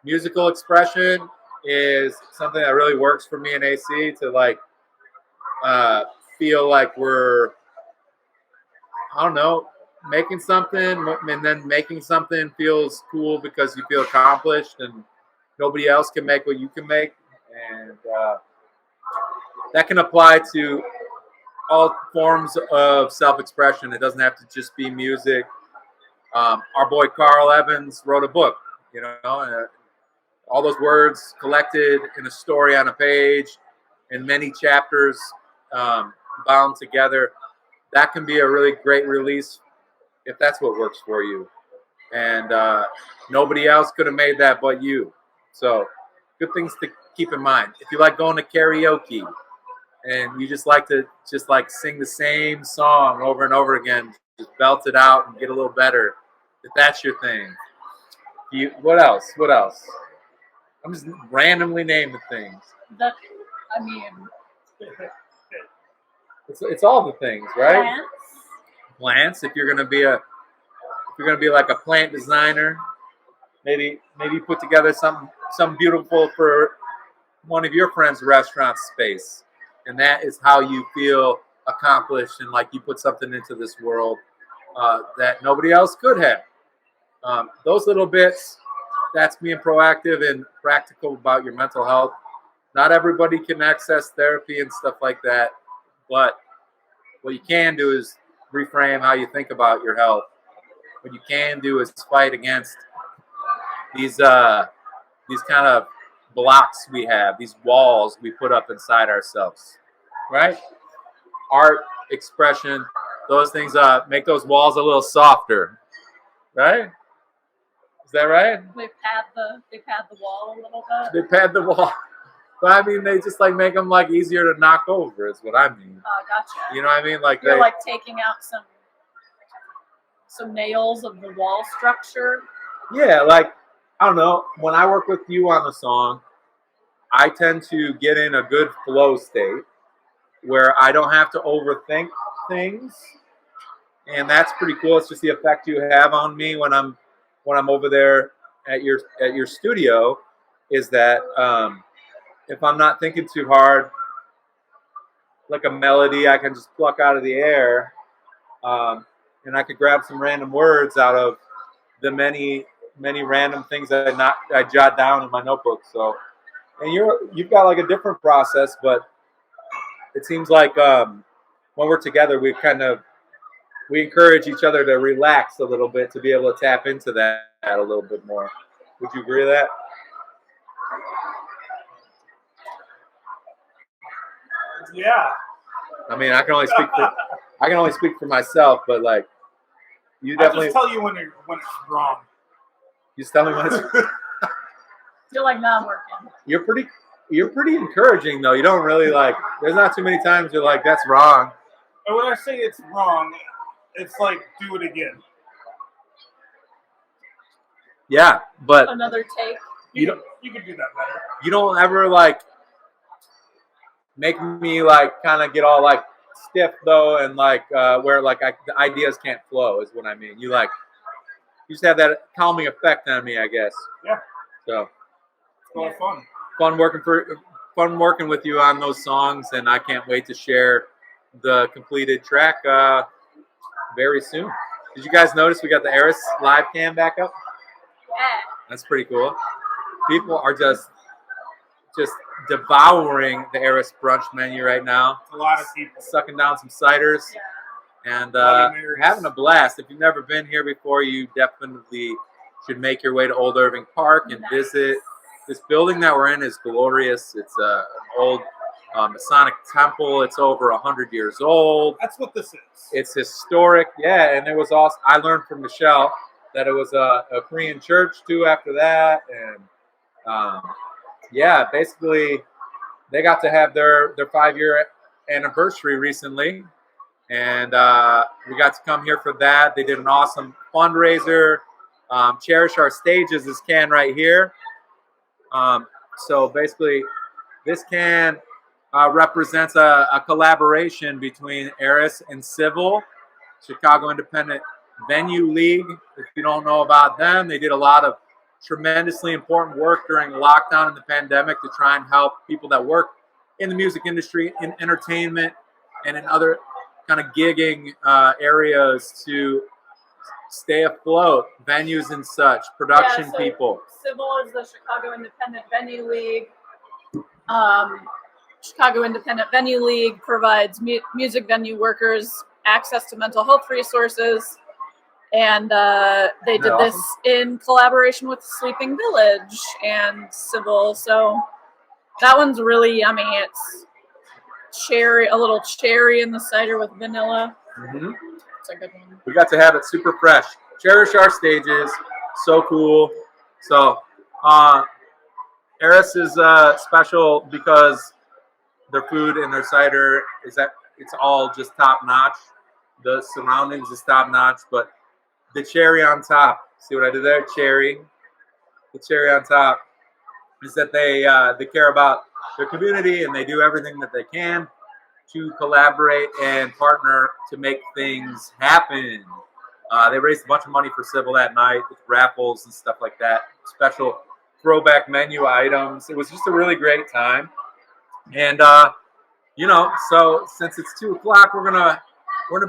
musical expression is something that really works for me and AC to like feel like we're, I don't know, making something, and then making something feels cool because you feel accomplished and nobody else can make what you can make. And that can apply to all forms of self-expression. It doesn't have to just be music. Our boy Carl Evans wrote a book, you know, and all those words collected in a story on a page in many chapters bound together. That can be a really great release if that's what works for you. And nobody else could have made that but you. So good things to keep in mind. If you like going to karaoke and you just like to sing the same song over and over again, just belt it out and get a little better, if that's your thing. What else? I'm just randomly naming things. That, I mean, It's all the things, right? plants. Plants. If you're gonna be like a plant designer, maybe put together something beautiful for one of your friends' restaurant space, and that is how you feel accomplished and like you put something into this world that nobody else could have. Those little bits, that's being proactive and practical about your mental health. Not everybody can access therapy and stuff like that, but what you can do is reframe how you think about your health. What you can do is fight against these kind of blocks we have, these walls we put up inside ourselves, right? Art, expression, those things make those walls a little softer, right? Is that right? They pad the wall a little bit. They pad the wall. But I mean, they just like make them like easier to knock over is what I mean. Oh, gotcha. You know what I mean? Like You're like taking out some nails of the wall structure. Yeah, like, I don't know. When I work with you on the song, I tend to get in a good flow state where I don't have to overthink things, and that's pretty cool. It's just the effect you have on me when I'm over there at your studio. Is that if I'm not thinking too hard, like a melody, I can just pluck out of the air, and I could grab some random words out of the many random things that I jot down in my notebook. So, and you've got like a different process, but it seems like when we're together, we encourage each other to relax a little bit to be able to tap into that a little bit more. Would you agree with that? Yeah. I mean, I can only speak for myself, but like you definitely. I just tell you when it's wrong. You just tell me when it's. You're like, nah, I'm working. You're pretty encouraging though. You don't really like. There's not too many times you're like, that's wrong. And when I say it's wrong, it's like do it again. Yeah, but Another take. You can do that better. you don't ever like make me like kind of get all like stiff though, and like where like the ideas can't flow is what I mean. You just have that calming effect on me, I guess. Yeah. So It's all fun. Fun working with you on those songs, and I can't wait to share the completed track very soon. Did you guys notice we got the Eris live cam back up? Yeah. That's pretty cool. People are just devouring the Eris brunch menu right now. It's a lot of people. Sucking down some ciders and having a blast. If you've never been here before, you definitely should make your way to Old Irving Park and visit. This building that we're in is glorious. It's an old Masonic temple. It's over 100 years old. That's what this is. It's historic. Yeah, and it was also, I learned from Michelle that it was a Korean church too after that. And yeah, basically they got to have their 5-year anniversary recently. And we got to come here for that. They did an awesome fundraiser. Cherish Our Stages, this can right here. So basically this can represents a collaboration between Eris and Civil, Chicago Independent Venue League. If you don't know about them, they did a lot of tremendously important work during the lockdown and the pandemic to try and help people that work in the music industry, in entertainment, and in other kind of gigging areas to stay afloat, venues and such, production people. Civil is the Chicago Independent Venue League. Chicago Independent Venue League provides music venue workers access to mental health resources. And they did this in collaboration with Sleeping Village and Civil. So that one's really yummy. It's a little cherry in the cider with vanilla. Mm-hmm. It's a good one. We got to have it super fresh. Cherish Our Stages. So cool. So Eris is special because their food and their cider it's all just top notch. The surroundings is top notch, but the cherry on top. See what I did there? Cherry. The cherry on top is that they care about their community and they do everything that they can to collaborate and partner to make things happen. They raised a bunch of money for Civil that night with raffles and stuff like that, special throwback menu items. It was just a really great time. And so since it's 2 o'clock, we're gonna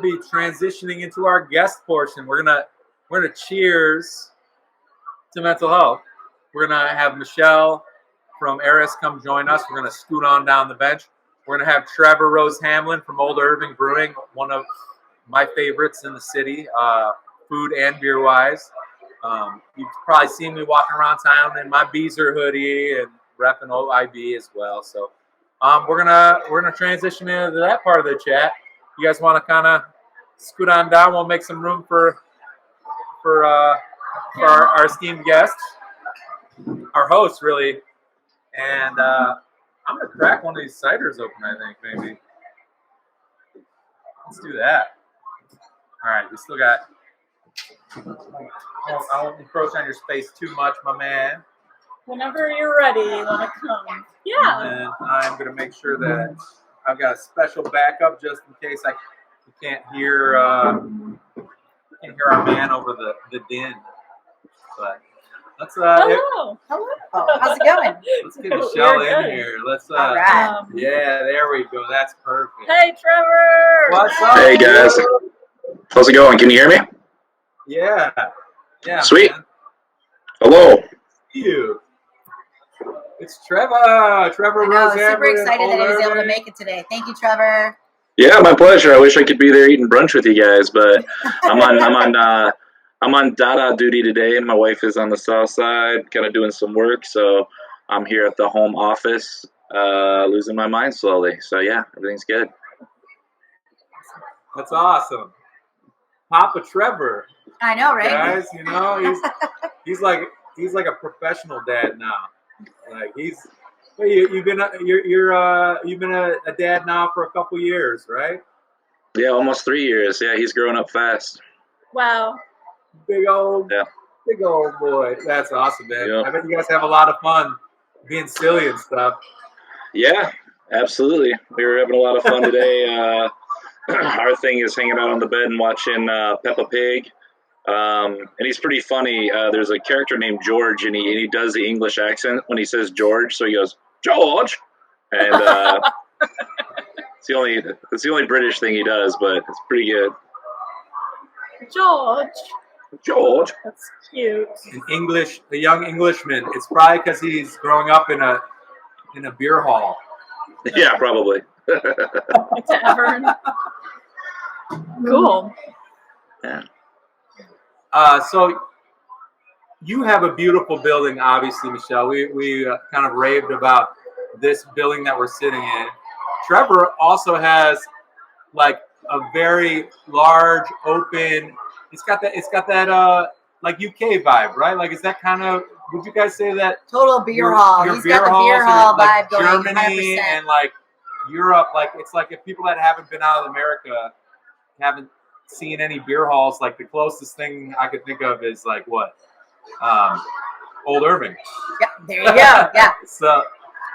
be transitioning into our guest portion. We're gonna cheers to mental health. We're gonna have Michelle from Eris come join us. We're gonna scoot on down the bench. We're gonna have Trevor Rose-Hamblin from Old Irving Brewing, one of my favorites in the city, food and beer wise. You've probably seen me walking around town in my Beezer hoodie and repping OIB as well. So we're gonna transition into that part of the chat. You guys want to kind of scoot on down? We'll make some room for our esteemed guests, our hosts, really. And I'm gonna crack one of these ciders open. I think maybe. Let's do that. All right, we still got. I won't encroach on your space too much, my man. Whenever you're ready, you want to come. Yeah. And I'm going to make sure that I've got a special backup just in case you can't hear our man over the din. But let's Hello. Hello. How's it going? let's get Michelle in here. Let's All right. yeah, there we go. That's perfect. Hey, Trevor. What's up? Hey guys, how's it going? Can you hear me? Yeah. Yeah. Sweet. Man. Hello. You. It's Trevor. Trevor I know, Rose-Hamblin, super excited that he was able to Irving. make it today. Thank you, Trevor. Yeah, my pleasure. I wish I could be there eating brunch with you guys, but I'm on Dada duty today. My wife is on the south side, kind of doing some work, so I'm here at the home office, losing my mind slowly. So yeah, everything's good. That's awesome. Papa Trevor. I know, right? Guys, he's like a professional dad now. Like you've been a dad now for a couple years, right? Yeah, almost 3 years. Yeah, he's growing up fast. Wow. Big old boy. That's awesome, man. Yeah. I bet you guys have a lot of fun being silly and stuff. Yeah, absolutely. We were having a lot of fun today. Our thing is hanging out on the bed and watching Peppa Pig. And he's pretty funny. There's a character named George, and he does the English accent when he says George. So he goes, George! And it's the only British thing he does, but it's pretty good. George. That's cute. A young Englishman. It's probably because he's growing up in a beer hall. Yeah, probably. Tavern. Cool. Yeah. So you have a beautiful building, obviously, Michelle. We kind of raved about this building that we're sitting in. Trevor also has like a very large, open. It's got that like UK vibe, right? Like, is that kind of? Would you guys say that? Total beer hall. He's got the beer hall vibe going. Germany 100%. and like Europe, like it's like if people that haven't been out of America haven't seen any beer halls, like the closest thing I could think of is like what? Old Irving. Yeah, there you go. Yeah. So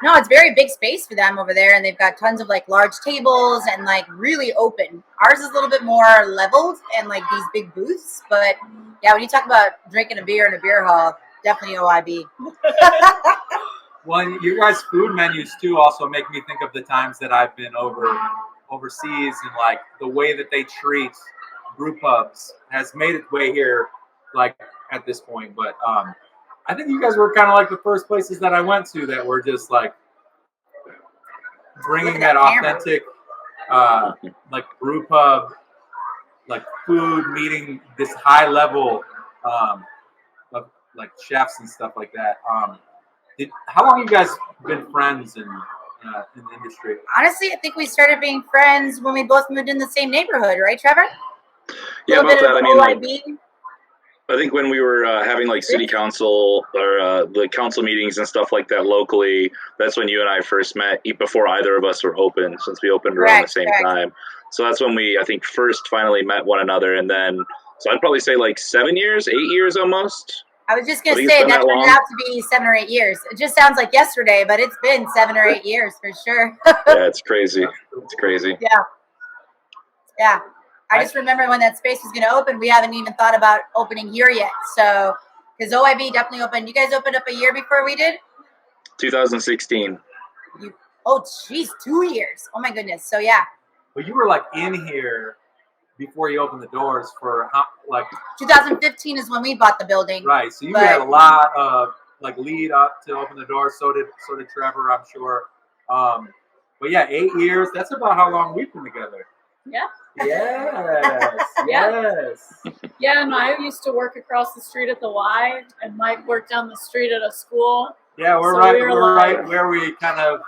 no, it's very big space for them over there, and they've got tons of like large tables and like really open. Ours is a little bit more leveled and like these big booths, but yeah, when you talk about drinking a beer in a beer hall, definitely OIB. Well, you guys' food menus too also make me think of the times that I've been overseas, and like the way that they treat brew pubs has made its way here, like at this point. But I think you guys were kind of like the first places that I went to that were just like bringing that authentic, like brew pub, like food, meeting this high level of like chefs and stuff like that. How long have you guys been friends in the industry? Honestly, I think we started being friends when we both moved in the same neighborhood, right, Trevor? Yeah, about that. I mean, like, OIB. I think when we were having like city council or the council meetings and stuff like that locally, that's when you and I first met, before either of us were open, since we opened around the same time. So that's when we, I think, first finally met one another. And then, so I'd probably say like 7 years, 8 years almost. I was just going But to it's say been that that turned long. out to be 7 or 8 years. It just sounds like yesterday, but it's been 7 or 8 years for sure. Yeah, it's crazy. It's crazy. Yeah. I just remember when that space was going to open, we haven't even thought about opening here yet. So, because OIB definitely opened. You guys opened up a year before we did? 2016. Oh, geez, 2 years. Oh, my goodness. So, yeah. But you were like in here before you opened the doors for how, like 2015 is when we bought the building. right. So you But- had a lot of like lead up to open the doors. So did Trevor, I'm sure. But yeah, 8 years. That's about how long we've been together. Yeah. Yes. Yeah. Yes. Yeah, and I used to work across the street at the Y, and Mike worked down the street at a school. Yeah, we're So right. we were We're like- right where we kind of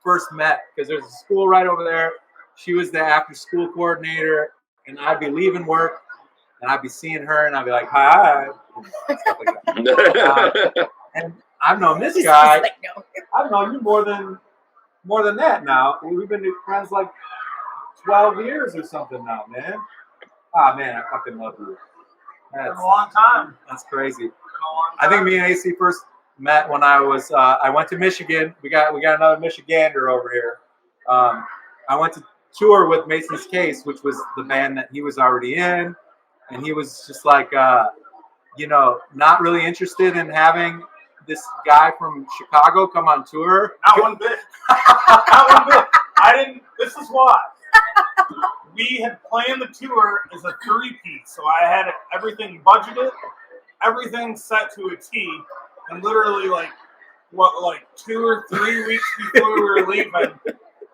first met because there's a school right over there. She was the after school coordinator, and I'd be leaving work, and I'd be seeing her, and I'd be like, "Hi," and stuff like that. And I've known this He's guy. like, no. I've known you more than that now. We've been friends like 12 years or something now, man. Ah, man, I fucking love you. It's been a long time. That's crazy. It's been a long I think time. me and AC first met when I was I went to Michigan. We got another Michigander over here. I went to tour with Mason's Case, which was the band that he was already in, and he was just like not really interested in having this guy from Chicago come on tour. Not one bit. Not one bit. I didn't. This is why. We had planned the tour as a 3-piece, so I had everything budgeted, everything set to a T, and literally like 2 or 3 weeks before we were leaving,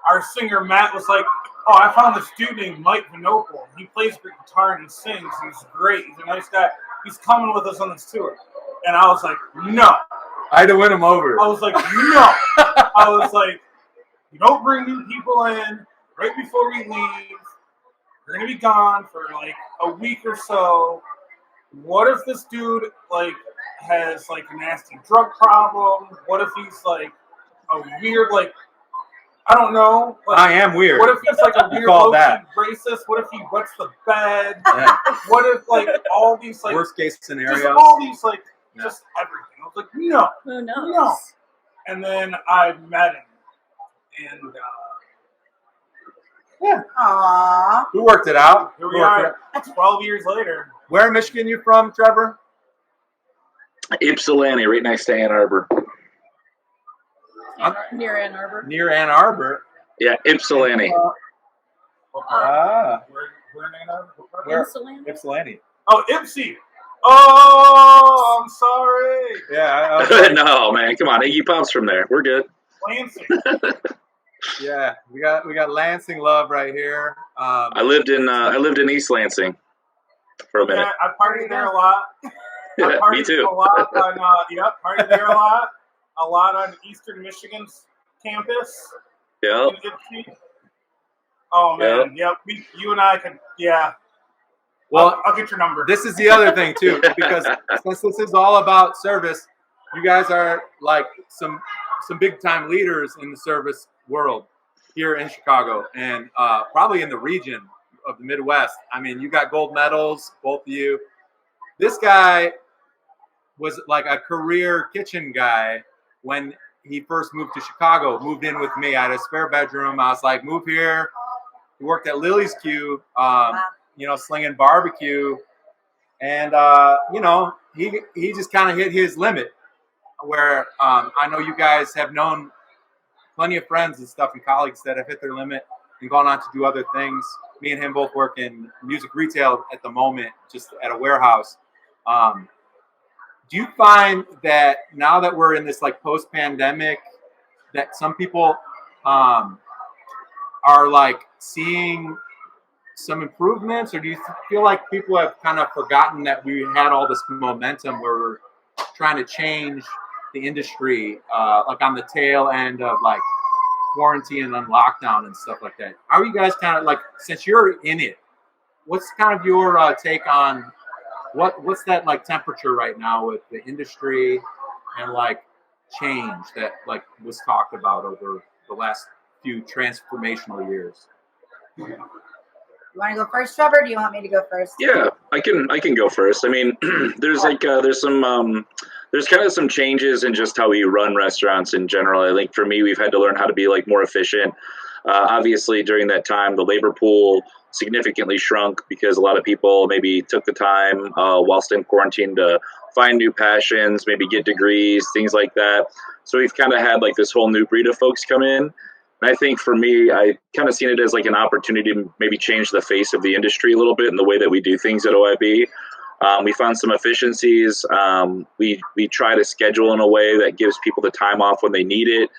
our singer Matt was like, "Oh, I found this dude named Mike Vinopal. He plays the guitar and he sings. He's great. He's a nice guy. He's coming with us on this tour." And I was like, "No." I had to win him over. I was like, "No." I was like, "You don't bring new people in right before we leave. We're gonna be gone for like a week or so. What if this dude like has like a nasty drug problem? What if he's like a weird like I don't know. Like, I am weird. what if he's like a You weird call low-key that. racist? What if he wets the bed? Yeah. What if like all these like Worst case just scenarios. all these like Yeah. just everything?" I was like, "No." Who knows? No. And then I met him, and Aww. We worked it out. here we are, 12 years later. Where in Michigan you from, Trevor? Ypsilanti, right next to Ann Arbor. Near Ann Arbor. Near Ann Arbor. Yeah, Ypsilanti. Ah, Where in Ann Arbor? where? Ypsilanti? Ypsilanti. Oh, Ipsy. Oh, I'm sorry. Yeah, I was like, No, man, come on. Iggy Pop's from there. We're good. Lansing. yeah. We got Lansing love right here. I lived in East Lansing for a minute. Yeah, I partied there a lot. Yeah, I me partied too. a lot on, partied there a lot. A lot on Eastern Michigan's campus. Yeah. in Ipsy. Oh, man. Yep. You and I could, yeah. Well, I'll get your number. this is the other thing too, because since this is all about service, you guys are like some big time leaders in the service world here in Chicago and probably in the region of the Midwest. I mean, you got gold medals, both of you. This guy was like a career kitchen guy when he first moved to Chicago, moved in with me. I had a spare bedroom. I was like, move here. He worked at Lily's Q. Slinging barbecue, and he just kind of hit his limit. Where I know you guys have known plenty of friends and stuff and colleagues that have hit their limit and gone on to do other things. Me and him both work in music retail at the moment, just at a warehouse. Do you find that now that we're in this like post-pandemic, that some people are like seeing some improvements, or do you feel like people have kind of forgotten that we had all this momentum where we're trying to change the industry, like on the tail end of like quarantine and lockdown and stuff like that? How are you guys kind of like, since you're in it, what's kind of your take on what's that like temperature right now with the industry and like change that like was talked about over the last few transformational years? You want to go first, Trevor? Or do you want me to go first? Yeah, I can go first. I mean, there's there's kind of some changes in just how we run restaurants in general. I think for me, we've had to learn how to be like more efficient. Obviously, during that time, the labor pool significantly shrunk because a lot of people maybe took the time whilst in quarantine to find new passions, maybe get degrees, things like that. So we've kind of had like this whole new breed of folks come in. And I think for me, I kind of seen it as like an opportunity to maybe change the face of the industry a little bit in the way that we do things at OIB. We found some efficiencies. We try to schedule in a way that gives people the time off when they need it.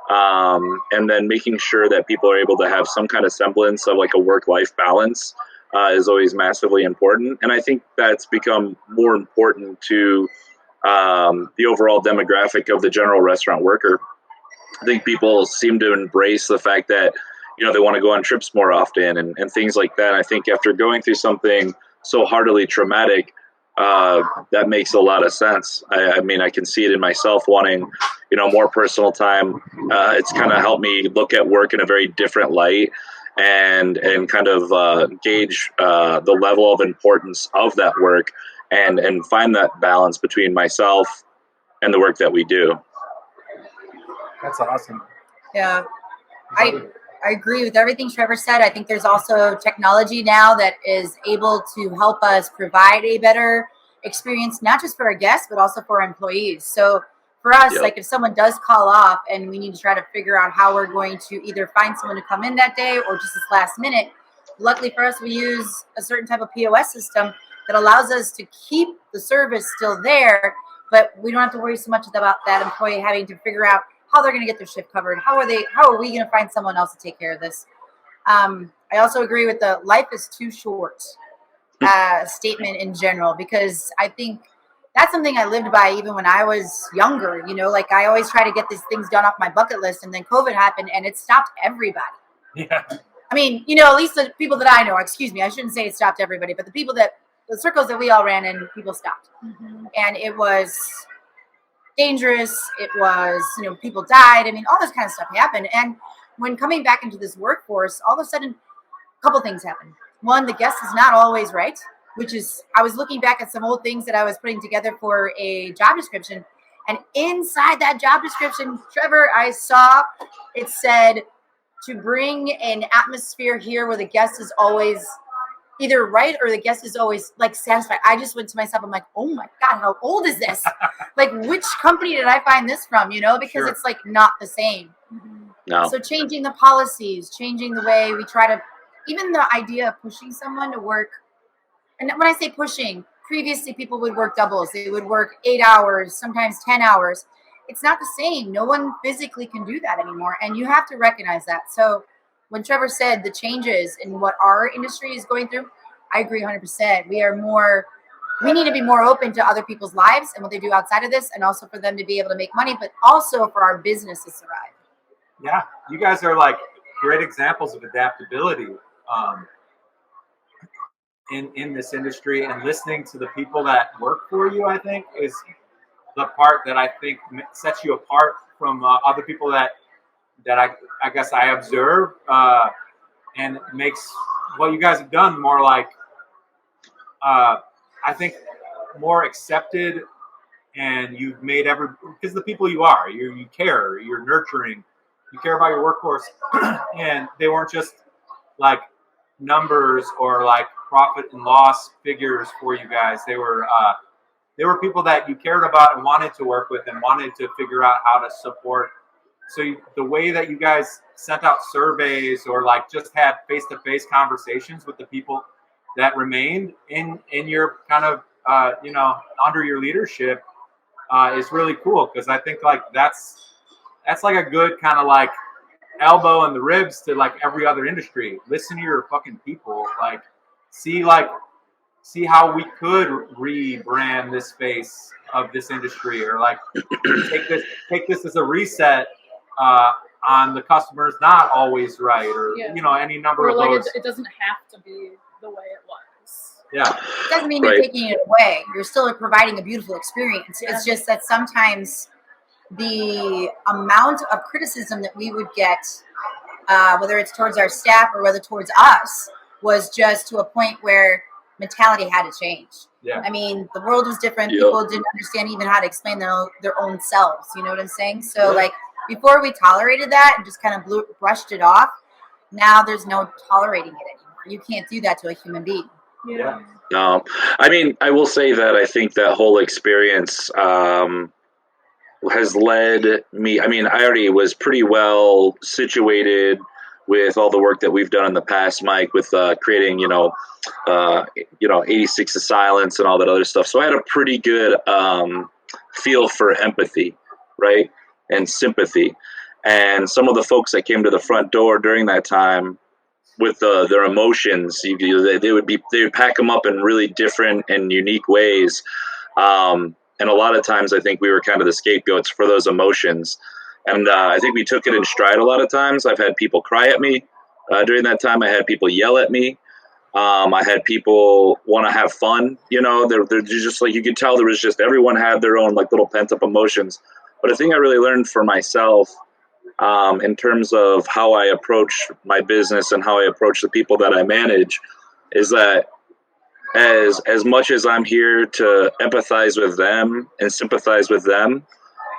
And then making sure that people are able to have some kind of semblance of like a work-life balance is always massively important. And I think that's become more important to the overall demographic of the general restaurant worker. I think people seem to embrace the fact that, you know, they want to go on trips more often and things like that. I think after going through something so heartily traumatic, that makes a lot of sense. I mean, I can see it in myself wanting, you know, more personal time. It's kind of helped me look at work in a very different light and kind of gauge the level of importance of that work and find that balance between myself and the work that we do. That's awesome. Yeah, I agree with everything Trevor said. I think there's also technology now that is able to help us provide a better experience, not just for our guests, but also for our employees. So for us, like if someone does call off and we need to try to figure out how we're going to either find someone to come in that day or just this last minute, luckily for us, we use a certain type of POS system that allows us to keep the service still there, but we don't have to worry so much about that employee having to figure out how they're going to get their shift covered. How are we going to find someone else to take care of this? I also agree with the life is too short statement in general, because I think that's something I lived by even when I was younger. You know, like I always try to get these things done off my bucket list, and then COVID happened and it stopped everybody. Yeah. I mean, you know, at least the people that I know, excuse me, I shouldn't say it stopped everybody, but the circles that we all ran in, people stopped. Mm-hmm. And it was dangerous. It was, you know, people died. I mean, all this kind of stuff happened. And when coming back into this workforce, all of a sudden, a couple things happened. One, the guest is not always right, which is, I was looking back at some old things that I was putting together for a job description. And inside that job description, Trevor, I saw it said to bring an atmosphere here where the guest is always either right or the guest is always like satisfied. I just went to myself, I'm like, oh my God, how old is this? Like, which company did I find this from? You know, because it's like not the same. No. So changing the policies, changing the way we try to, even the idea of pushing someone to work. And when I say pushing, previously people would work doubles. They would work 8 hours, sometimes 10 hours. It's not the same. No one physically can do that anymore. And you have to recognize that. So when Trevor said the changes in what our industry is going through, I agree 100%. We need to be more open to other people's lives and what they do outside of this, and also for them to be able to make money, but also for our business to survive. Yeah, you guys are like great examples of adaptability in this industry, and listening to the people that work for you, I think, is the part that I think sets you apart from other people that I guess I observe, and makes what you guys have done more like, I think, more accepted. And you've made because the people you are, you care, you're nurturing, you care about your workforce, and they weren't just like numbers or like profit and loss figures for you guys. They were people that you cared about and wanted to work with and wanted to figure out how to support. So the way that you guys sent out surveys or like just had face-to-face conversations with the people that remained in your kind of under your leadership is really cool, because I think like that's like a good kind of like elbow in the ribs to like every other industry. Listen to your fucking people, like see how we could rebrand this space of this industry, or like take this as a reset on the customer's not always right, or any number or of like those. it doesn't have to be the way it was. Yeah, it doesn't mean you're taking it away. You're still providing a beautiful experience. It's just that sometimes the amount of criticism that we would get, whether it's towards our staff or whether towards us, was just to a point where mentality had to change. Yeah. I mean, the world was different. Yep. People didn't understand even how to explain their own selves. You know what I'm saying? So like before we tolerated that and just kind of brushed it off, now there's no tolerating it anymore. You can't do that to a human being. Yeah. I mean, I will say that I think that whole experience has led me. I mean, I already was pretty well situated with all the work that we've done in the past, Mike, with creating, 86 of Silence and all that other stuff. So I had a pretty good feel for empathy, right, and sympathy. And some of the folks that came to the front door during that time with their emotions, they would pack them up in really different and unique ways. And a lot of times I think we were kind of the scapegoats for those emotions. And I think we took it in stride a lot of times. I've had people cry at me during that time. I had people yell at me. I had people want to have fun. They're just like, you could tell there was just, everyone had their own like little pent up emotions. But the thing I really learned for myself in terms of how I approach my business and how I approach the people that I manage is that as much as I'm here to empathize with them and sympathize with them,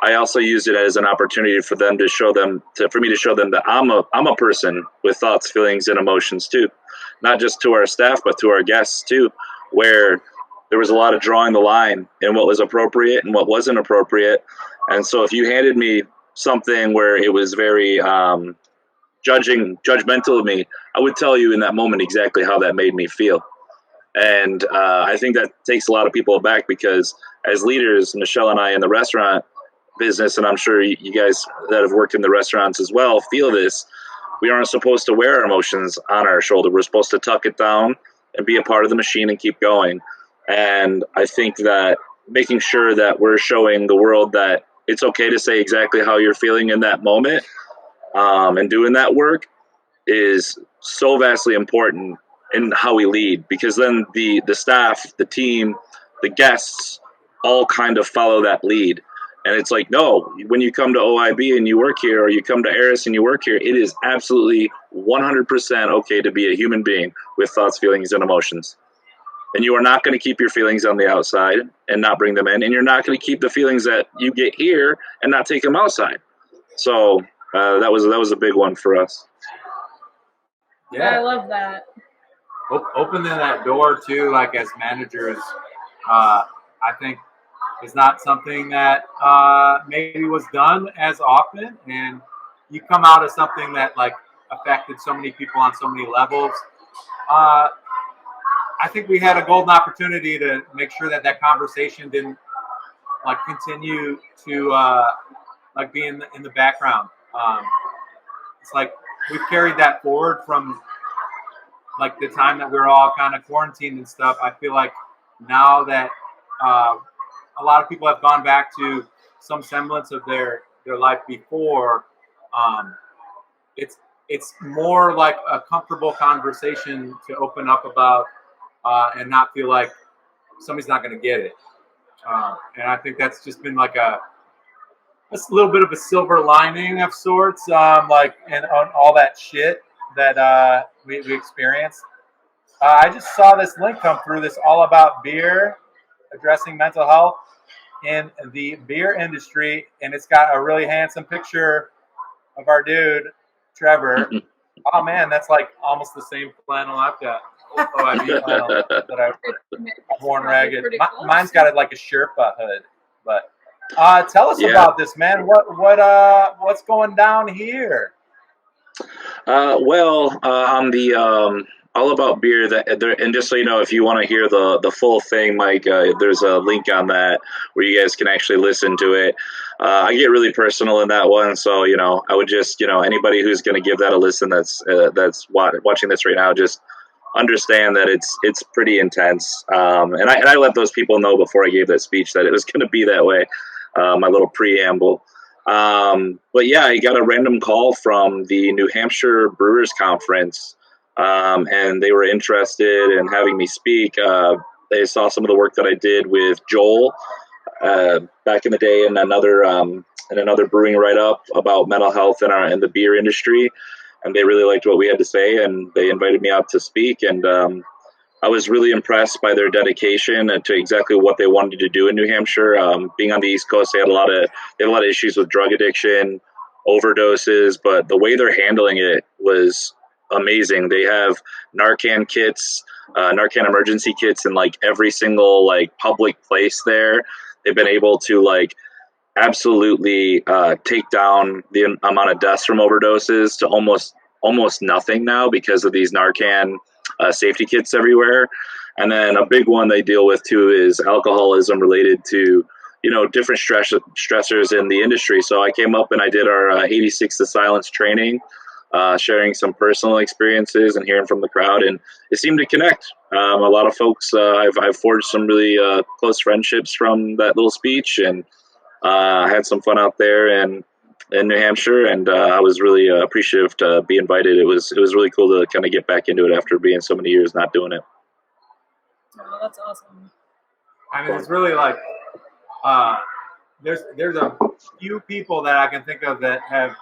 I also use it as an opportunity for them to show them, for me to show them that I'm a person with thoughts, feelings, and emotions too, not just to our staff, but to our guests too, where there was a lot of drawing the line in what was appropriate and what wasn't appropriate. And so if you handed me something where it was very judgmental of me, I would tell you in that moment exactly how that made me feel. And I think that takes a lot of people aback, because as leaders, Michelle and I in the restaurant business, and I'm sure you guys that have worked in the restaurants as well feel this, we aren't supposed to wear our emotions on our shoulder. We're supposed to tuck it down and be a part of the machine and keep going. And I think that making sure that we're showing the world that it's okay to say exactly how you're feeling in that moment, and doing that work is so vastly important in how we lead, because then the staff, the team, the guests all kind of follow that lead. And it's like, no, when you come to OIB and you work here, or you come to Eris and you work here, it is absolutely 100% okay to be a human being with thoughts, feelings, and emotions. And you are not going to keep your feelings on the outside and not bring them in. And you're not going to keep the feelings that you get here and not take them outside. So that was a big one for us. Yeah, I love that. Opening that door too, like as managers, I think is not something that maybe was done as often. And you come out of something that like affected so many people on so many levels. I think we had a golden opportunity to make sure that conversation didn't like continue to like be in the background. It's like we've carried that forward from like the time that we're all kind of quarantined and stuff. I feel like now that a lot of people have gone back to some semblance of their life before, it's more like a comfortable conversation to open up about and not feel like somebody's not going to get it. And I think that's just been like a little bit of a silver lining of sorts, like and on all that shit that we experienced. I just saw this link come through, this all about beer, addressing mental health in the beer industry, and it's got a really handsome picture of our dude, Trevor. Oh man, that's like almost the same flannel I've got. OIB flannel that I've worn ragged. Mine's got like a Sherpa hood. But tell us about this, man. What's going down here? On the all about beer, and just so you know, if you want to hear the full thing, Mike, there's a link on that where you guys can actually listen to it. I get really personal in that one, so I would just anybody who's going to give that a listen that's watching this right now, just understand that it's pretty intense. And I let those people know before I gave that speech that it was going to be that way. My little preamble. But yeah, I got a random call from the New Hampshire Brewers Conference, and they were interested in having me speak. They saw some of the work that I did with Joel back in the day in another brewing write-up about mental health in the beer industry. and they really liked what we had to say, and they invited me out to speak. And I was really impressed by their dedication to exactly what they wanted to do in New Hampshire. Being on the East Coast, they have a lot of issues with drug addiction, overdoses, but the way they're handling it was amazing. They have Narcan kits, Narcan emergency kits in like every single like public place there. They've been able to like absolutely take down the amount of deaths from overdoses to almost nothing now because of these Narcan safety kits everywhere. And then a big one they deal with too is alcoholism related to, different stressors in the industry. So I came up and I did our 86 to Silence training, sharing some personal experiences and hearing from the crowd, and it seemed to connect. A lot of folks, I've forged some really close friendships from that little speech, and I had some fun out there in New Hampshire, and I was really appreciative to be invited. It was really cool to kind of get back into it after being so many years not doing it. Oh, that's awesome. I mean, it's really like there's a few people that I can think of that have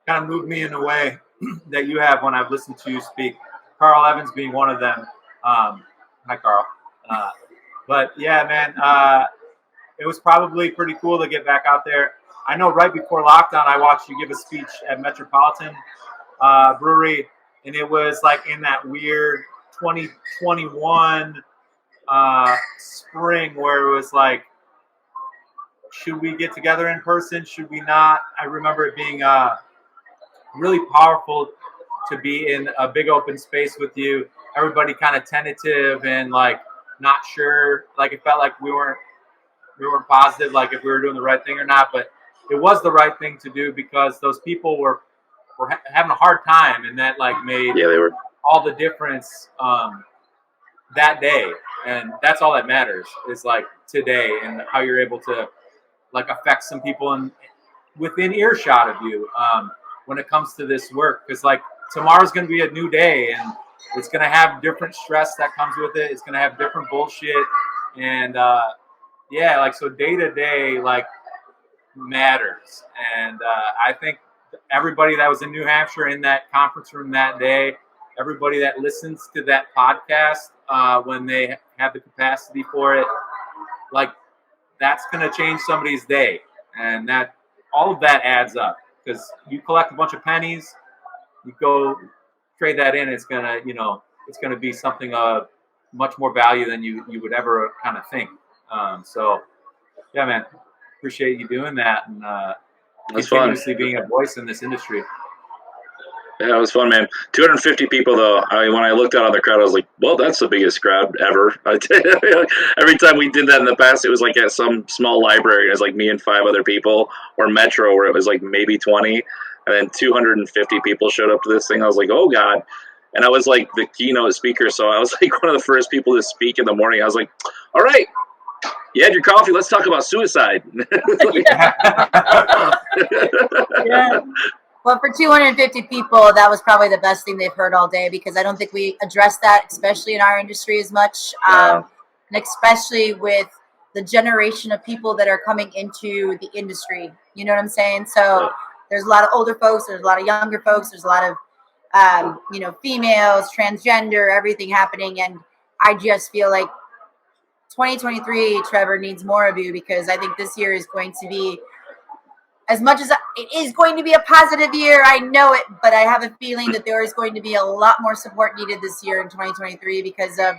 kind of moved me in a way that you have when I've listened to you speak. Carl Evans being one of them. Hi, Carl. But yeah, man, it was probably pretty cool to get back out there. I know right before lockdown, I watched you give a speech at Metropolitan Brewery, and it was like in that weird 2021 spring where it was like, should we get together in person? Should we not? I remember it being really powerful to be in a big open space with you. Everybody kind of tentative and like not sure. Like it felt like we weren't positive, like if we were doing the right thing or not. But it was the right thing to do because those people were having a hard time, and that like made they were all the difference that day. And that's all that matters is like today and how you're able to like affect some people within earshot of you when it comes to this work. Because like tomorrow's going to be a new day, and it's going to have different stress that comes with it. It's going to have different bullshit. And yeah, like so day to day like matters. And I think everybody that was in New Hampshire in that conference room that day, everybody that listens to that podcast when they have the capacity for it, like that's going to change somebody's day. And that all of that adds up because you collect a bunch of pennies, you go trade that in, it's going to, it's going to be something of much more value than you would ever kind of think. So yeah, man, appreciate you doing that and continuously being a voice in this industry. Yeah, it was fun, man. 250 people, though. When I looked out on the crowd, I was like, well, that's the biggest crowd ever. Every time we did that in the past, it was like at some small library. It was like me and 5 other people, or Metro, where it was like maybe 20. And then 250 people showed up to this thing. I was like, oh, God. And I was like the keynote speaker, so I was like one of the first people to speak in the morning. I was like, all right, you had your coffee. Let's talk about suicide. Yeah. Well, for 250 people, that was probably the best thing they've heard all day because I don't think we address that, especially in our industry, as much. And especially with the generation of people that are coming into the industry. You know what I'm saying? So there's a lot of older folks, there's a lot of younger folks, there's a lot of, females, transgender, everything happening. And I just feel like 2023, Trevor, needs more of you because I think this year is going to be, as much as it is going to be a positive year, I know it, but I have a feeling that there is going to be a lot more support needed this year in 2023 because of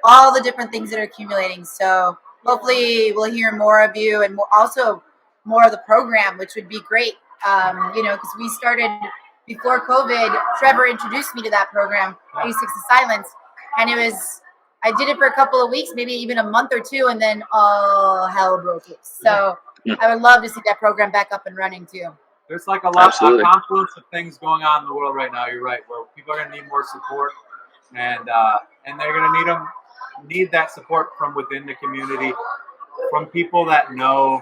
all the different things that are accumulating. So hopefully we'll hear more of you and also more of the program, which would be great. Because we started before COVID. Trevor introduced me to that program, 86 to Silence, and I did it for a couple of weeks, maybe even a month or two, and then all hell broke loose. So I would love to see that program back up and running too. There's like a lot of confluence of things going on in the world right now. You're right. Where people are going to need more support, and they're going to need that support from within the community, from people that know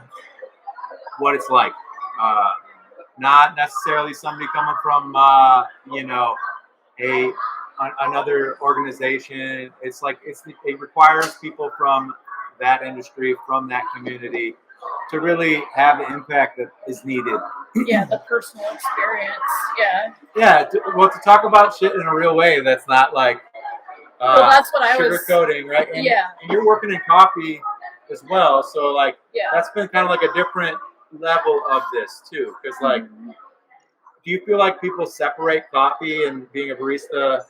what it's like. Not necessarily somebody coming from another organization. It's like it requires people from that industry, from that community, to really have the impact that is needed. the personal experience. Yeah. Yeah, to talk about shit in a real way that's not like Well, that's what I was. sugarcoating, right? And, Yeah. and you're working in coffee as well, so like Yeah. that's been kind of like a different level of this too. Because like, do you feel like people separate coffee and being a barista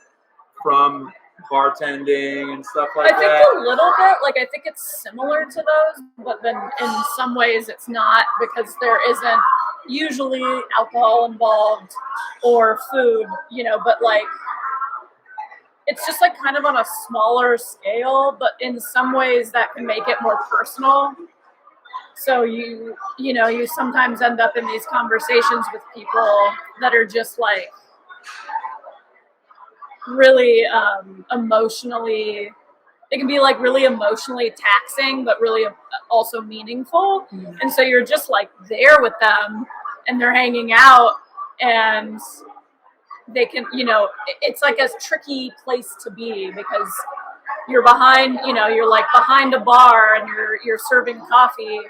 from bartending and stuff like I think that? a little bit. Like, I think it's similar to those, but then in some ways it's not, because there isn't usually alcohol involved or food, you know, but like it's just like kind of on a smaller scale, but in some ways that can make it more personal. So you sometimes end up in these conversations with people that are just like really emotionally, it can be like really emotionally taxing, but really also meaningful. And so you're just like there with them and they're hanging out, and they can, it's like a tricky place to be because you're behind, you're like behind a bar and you're serving coffee,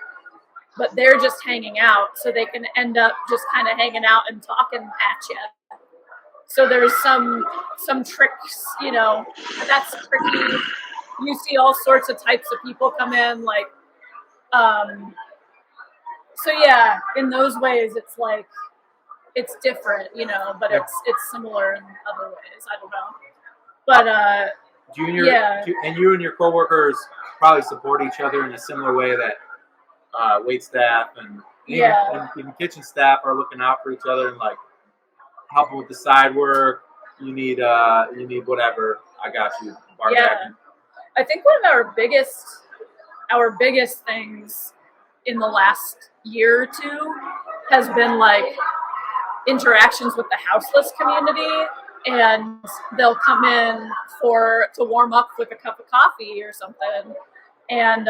but they're just hanging out. So they can end up just kind of hanging out and talking at you. So there's some tricks, that's tricky. You see all sorts of types of people come in, like, so yeah, in those ways, it's like, it's different, but it's similar in other ways. I don't know. But, you and your coworkers probably support each other in a similar way that wait staff and even kitchen staff are looking out for each other and like helping with the side work. You need whatever. I got you. Bar backing. I think one of our biggest things in the last year or two has been like interactions with the houseless community, and they'll come in to warm up with a cup of coffee or something, and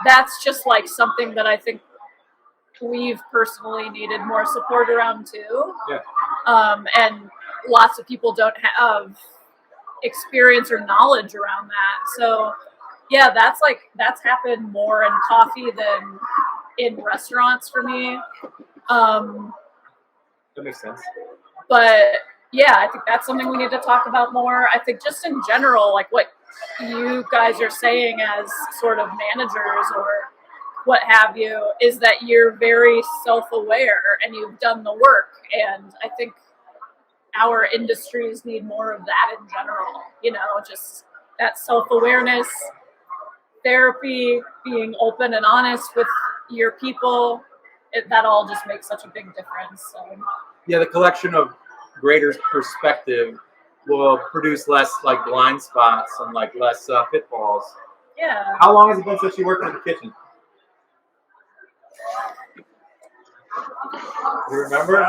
that's just like something that I think we've personally needed more support around too. And lots of people don't have experience or knowledge around that. So yeah, that's happened more in coffee than in restaurants for me. That makes sense. But yeah, I think that's something we need to talk about more. I think just in general, like what you guys are saying as sort of managers or what have you, is that you're very self-aware and you've done the work. And I think our industries need more of that in general, just that self-awareness, therapy, being open and honest with your people. That all just makes such a big difference. So. Yeah, the collection of greater perspective will produce less like blind spots and like less pitfalls. Yeah. How long has it been since you worked in the kitchen? You remember?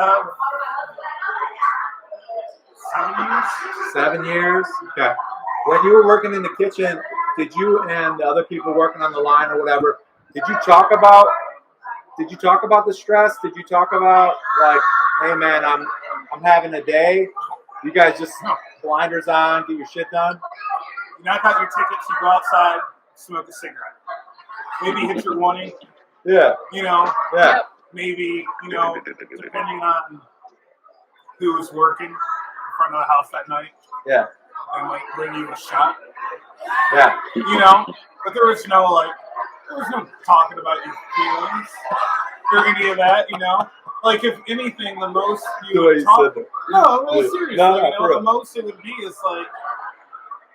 7 years. 7 years? Okay. When you were working in the kitchen, did you and the other people working on the line or whatever, did you talk about the stress? Did you talk about like, hey man, I'm having a day? You guys just blinders on, get your shit done? You knock out your tickets, you go outside, smoke a cigarette. Maybe hit your warning. Yeah. Yeah. Maybe, depending on who's working in front of the house that night. Yeah. They might bring you a shot. Yeah. But there was no talking about your feelings or any of that, Like, if anything, the most you would talk... No, I'm really serious. The most it would be is like,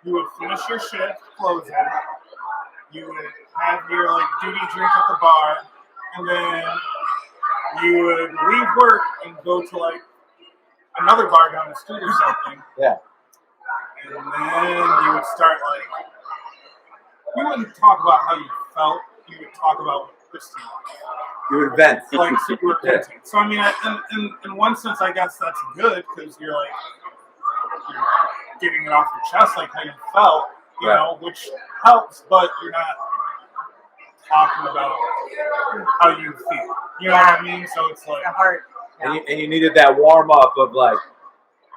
you would finish your shift, close it, you would have your, duty drink at the bar, and then you would leave work and go to, another bar down the street or something. Yeah. And then you would start, you wouldn't talk about how you felt, you would talk about what Christine was. You would vent. Super venting. So, I mean, in one sense, I guess that's good, because you're, you're getting it off your chest, how you felt, you know, which helps, but you're not talking about how you feel. You know what I mean? So it's like... heart. And you needed that warm up of a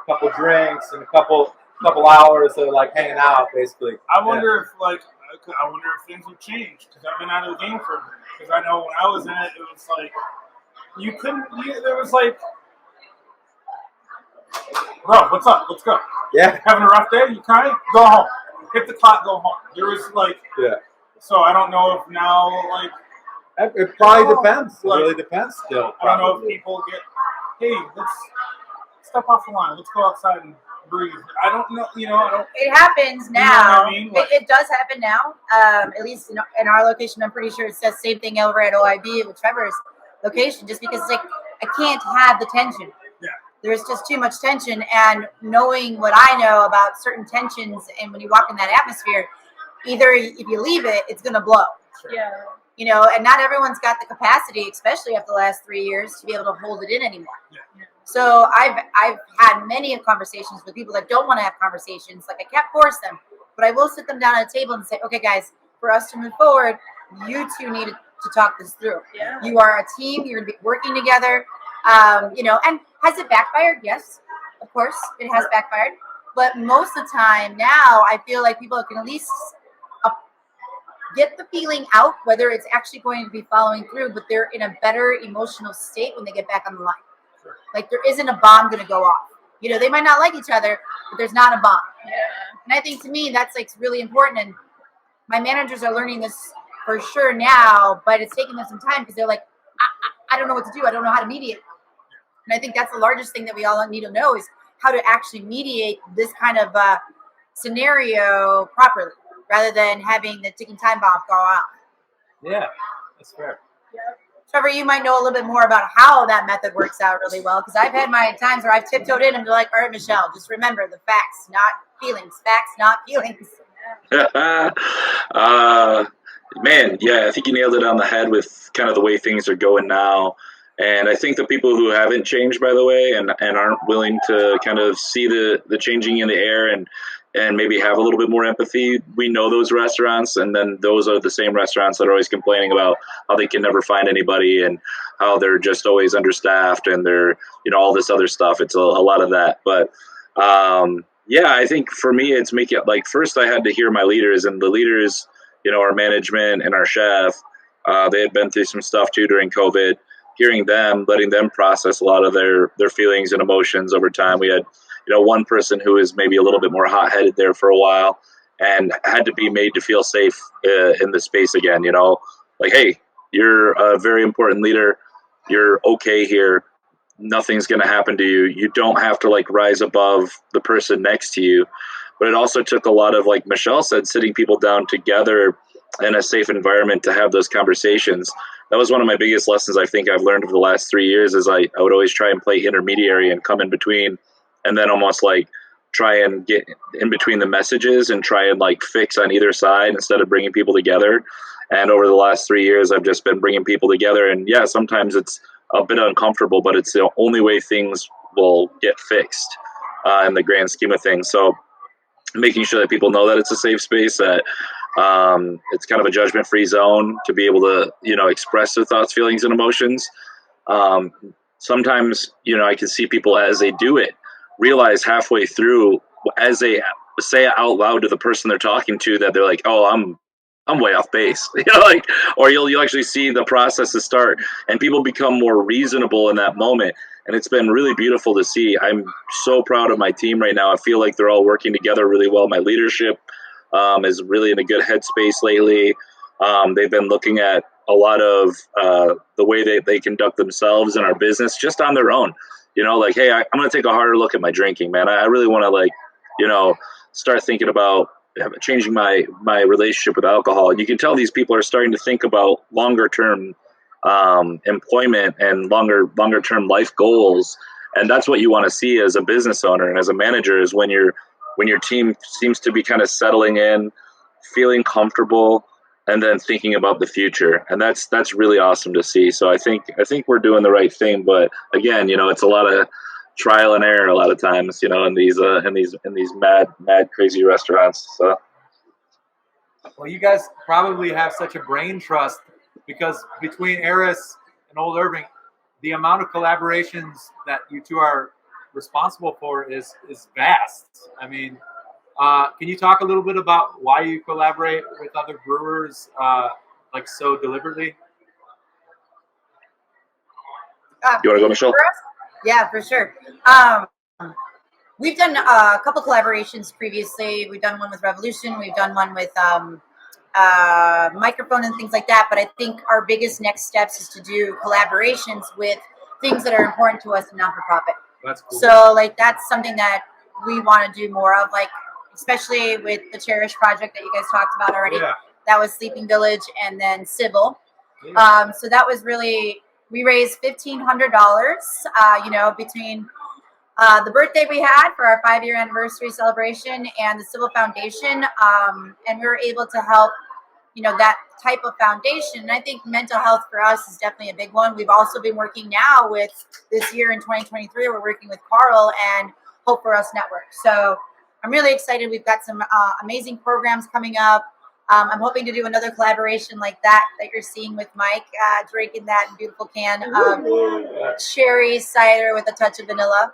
couple drinks and a couple hours of hanging out, basically. I wonder if things have changed, because I've been out of the game for a bit. Because I know when I was in it, it was You couldn't. There was like, bro, what's up? Let's go. Yeah. Having a rough day? You crying? Go home. Hit the clock. Go home. There was like, Yeah. so I don't know if now like. It probably depends. It Like, really depends still. I don't know if probably. people get, hey, let's step off the line. Let's go outside and breathe. I don't know. I don't. It happens now. You know what I mean? Like- It does happen now. At least in our location, I'm pretty sure it says same thing over at OIB with Trevor's location. Just because it's like I can't have the tension. Yeah. There's just too much tension, and knowing what I know about certain tensions, and when you walk in that atmosphere, either if you leave it, it's gonna blow. Yeah. And not everyone's got the capacity, especially after the last 3 years, to be able to hold it in anymore. Yeah. So I've had many conversations with people that don't want to have conversations. Like I can't force them, but I will sit them down at a table and say, okay, guys, for us to move forward, you two need to talk this through. Yeah. You are a team. You're going to be working together. And has it backfired? Yes, of course, it has backfired. But most of the time now, I feel like people can at least get the feeling out, whether it's actually going to be following through, but they're in a better emotional state when they get back on the line. Sure. Like there isn't a bomb going to go off. They might not like each other, but there's not a bomb. Yeah. And I think to me, that's like really important. And my managers are learning this for sure now, but it's taking them some time because they're like, I don't know what to do. I don't know how to mediate. And I think that's the largest thing that we all need to know is how to actually mediate this kind of scenario properly, rather than having the ticking time bomb go off. Yeah, that's fair. Trevor, you might know a little bit more about how that method works out really well, because I've had my times where I've tiptoed in and be like, all right, Michelle, just remember the facts, not feelings. Facts, not feelings. Man, yeah, I think you nailed it on the head with kind of the way things are going now. And I think the people who haven't changed, by the way, and aren't willing to kind of see the changing in the air and maybe have a little bit more empathy, we know those restaurants, and then those are the same restaurants that are always complaining about how they can never find anybody and how they're just always understaffed and they're, all this other stuff. It's a lot of that. But yeah, I think for me, it's making it like first I had to hear my leaders, and the leaders, our management and our chef, they had been through some stuff too during COVID. Hearing them, letting them process a lot of their feelings and emotions over time. We had, one person who is maybe a little bit more hot-headed there for a while and had to be made to feel safe in the space again, like, hey, you're a very important leader. You're okay here. Nothing's going to happen to you. You don't have to rise above the person next to you. But it also took a lot of, like Michelle said, sitting people down together in a safe environment to have those conversations. That was one of my biggest lessons I think I've learned over the last 3 years is I would always try and play intermediary and come in between and then almost try and get in between the messages and try and fix on either side instead of bringing people together. And over the last 3 years, I've just been bringing people together. And yeah, sometimes it's a bit uncomfortable, but it's the only way things will get fixed in the grand scheme of things. So making sure that people know that it's a safe space, that it's kind of a judgment-free zone to be able to, express their thoughts, feelings, and emotions. Sometimes, I can see people as they do it, realize halfway through, as they say it out loud to the person they're talking to, that they're like, oh, I'm way off base, or you'll actually see the processes start and people become more reasonable in that moment. And it's been really beautiful to see. I'm so proud of my team right now. I feel like they're all working together really well. My leadership is really in a good headspace lately. They've been looking at a lot of the way they conduct themselves in our business just on their own. Hey, I'm going to take a harder look at my drinking, man. I really want to start thinking about changing my relationship with alcohol. And you can tell these people are starting to think about longer term employment and longer term life goals. And that's what you want to see as a business owner and as a manager, is when your team seems to be kind of settling in, feeling comfortable, and then thinking about the future. And that's really awesome to see. So I think we're doing the right thing. But again, it's a lot of trial and error a lot of times, in these mad crazy restaurants. So Well, you guys probably have such a brain trust because between Eris and Old Irving, the amount of collaborations that you two are responsible for is vast. I mean, can you talk a little bit about why you collaborate with other brewers so deliberately? You want to go, Michelle? For us? Yeah, for sure. We've done a couple collaborations previously. We've done one with Revolution. We've done one with microphone and things like that. But I think our biggest next steps is to do collaborations with things that are important to us in non-for-profit. That's cool. So like that's something that we want to do more of, like especially with the Cherish project that you guys talked about already. Yeah. That was Sleeping Village and then Civil. Yeah. So that was really, we raised $1,500, between the birthday we had for our 5-year anniversary celebration and the Civil Foundation. And we were able to help, that type of foundation. And I think mental health for us is definitely a big one. We've also been working now with this year in 2023, we're working with Carl and Hope For Us Network. So I'm really excited. We've got some amazing programs coming up. I'm hoping to do another collaboration like that you're seeing with Mike, drinking that beautiful can of cherry cider with a touch of vanilla.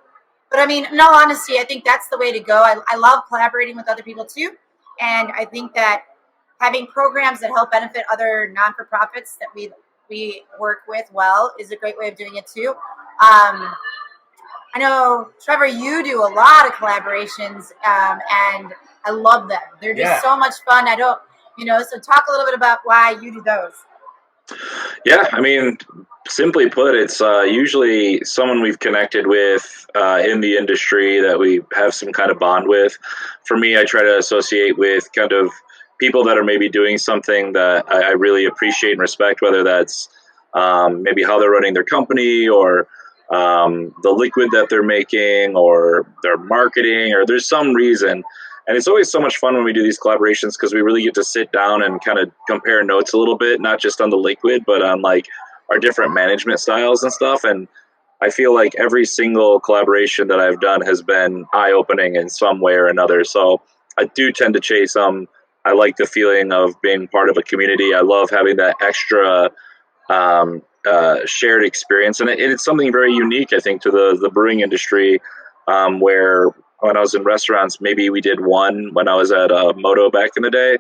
But I mean, in all honesty, I think that's the way to go. I love collaborating with other people too. And I think that having programs that help benefit other non-for-profits that we work with is a great way of doing it too. I know, Trevor, you do a lot of collaborations, and I love them. They're just so much fun. So talk a little bit about why you do those. Yeah, I mean, simply put, it's usually someone we've connected with in the industry that we have some kind of bond with. For me, I try to associate with kind of people that are maybe doing something that I really appreciate and respect, whether that's maybe how they're running their company or the liquid that they're making or their marketing, or there's some reason. And it's always so much fun when we do these collaborations because we really get to sit down and kind of compare notes a little bit, not just on the liquid, but on like our different management styles and stuff. And I feel like every single collaboration that I've done has been eye-opening in some way or another. So I do tend to chase them. I like the feeling of being part of a community. I love having that extra shared experience. And it's something very unique, I think, to the brewing industry, where when I was in restaurants, maybe we did one when I was at Moto back in the day.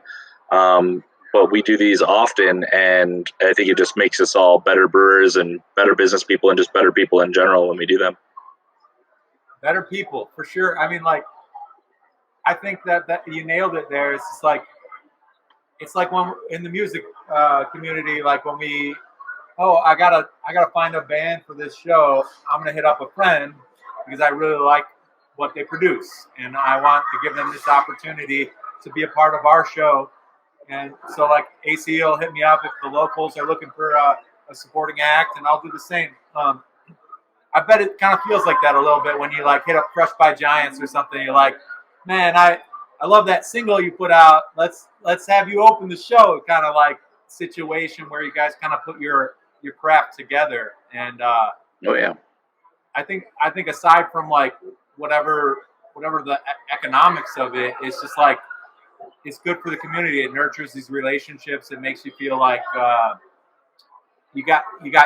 But we do these often, and I think it just makes us all better brewers and better business people and just better people in general when we do them. Better people, for sure. I mean, like, I think that you nailed it there. It's just like, it's like when we're in the music community, like when I gotta find a band for this show. I'm gonna hit up a friend because I really like what they produce, and I want to give them this opportunity to be a part of our show. And so, like, AC will hit me up if the locals are looking for a supporting act, and I'll do the same. I bet it kind of feels like that a little bit when you like hit up Crushed by Giants or something. You're like, man, I love that single you put out. Let's have you open the show. Kind of like situation where you guys kind of put your craft together. And oh yeah, I think aside from like whatever the economics of it, it's just like it's good for the community. It nurtures these relationships. It makes you feel like you got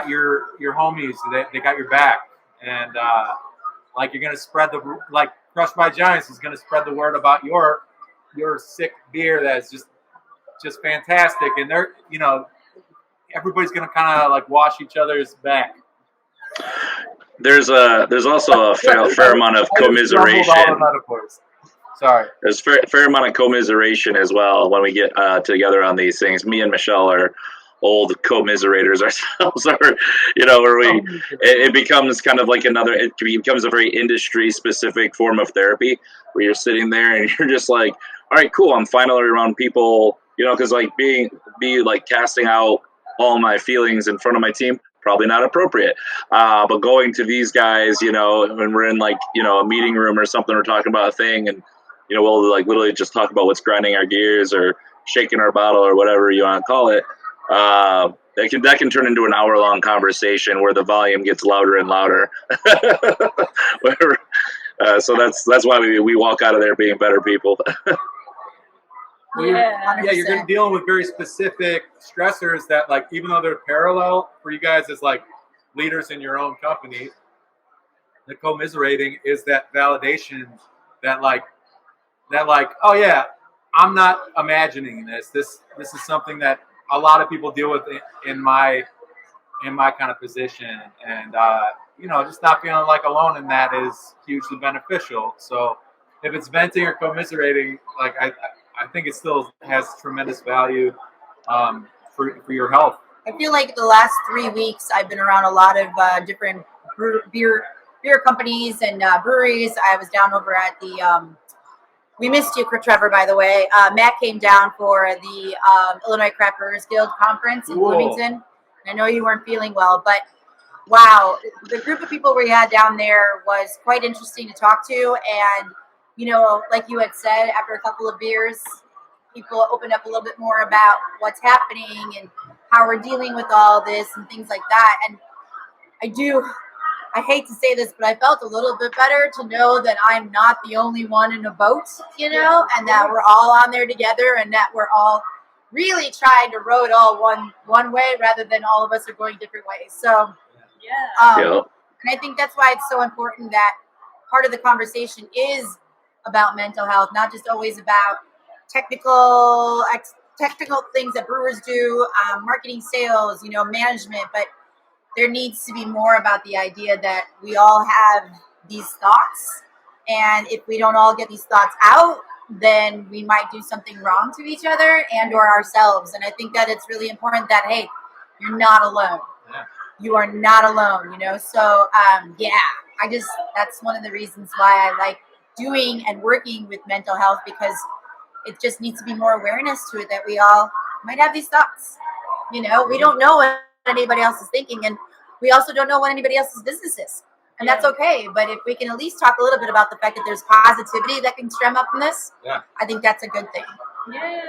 your homies. They got your back, and like you're gonna spread like Crushed by Giants is gonna spread the word about your sick beer that's just fantastic, and they're everybody's gonna kind of like wash each other's back. There's also a fair amount of commiseration. Sorry. There's fair amount of commiseration as well when we get together on these things. Me and Michelle are old commiserators ourselves, where it becomes kind of like it becomes a very industry specific form of therapy where you're sitting there and you're just like, all right, cool. I'm finally around people, because like like casting out all my feelings in front of my team, probably not appropriate. But going to these guys, when we're in like, a meeting room or something, we're talking about a thing and, we'll like literally just talk about what's grinding our gears or shaking our bottle or whatever you want to call it. That can turn into an hour-long conversation where the volume gets louder and louder. So that's why we walk out of there being better people. You're dealing with very specific stressors that, like, even though they're parallel for you guys as like leaders in your own company, the commiserating is that validation that like, oh yeah, I'm not imagining this. This is something that a lot of people deal with in my in my kind of position, and just not feeling like alone in that is hugely beneficial. So if it's venting or commiserating, like I think it still has tremendous value for your health. I feel like the last 3 weeks I've been around a lot of different beer companies and breweries. I was down over at the we missed you, Trevor, by the way. Matt came down for the Illinois Craft Brewers Guild conference in Bloomington. I know you weren't feeling well, but wow, the group of people we had down there was quite interesting to talk to. And, like you had said, after a couple of beers, people opened up a little bit more about what's happening and how we're dealing with all this and things like that. And I hate to say this, but I felt a little bit better to know that I'm not the only one in a boat, and that we're all on there together, and that we're all really trying to row it all one way rather than all of us are going different ways. So, and I think that's why it's so important that part of the conversation is about mental health, not just always about technical things that brewers do, marketing, sales, management, but there needs to be more about the idea that we all have these thoughts, and if we don't all get these thoughts out, then we might do something wrong to each other and or ourselves. And I think that it's really important that, hey, you're not alone. Yeah. You are not alone, So, that's one of the reasons why I like doing and working with mental health, because it just needs to be more awareness to it that we all might have these thoughts. We don't know what anybody else is thinking, and we also don't know what anybody else's business is. And that's okay. But if we can at least talk a little bit about the fact that there's positivity that can stem up from this, I think that's a good thing. Yeah.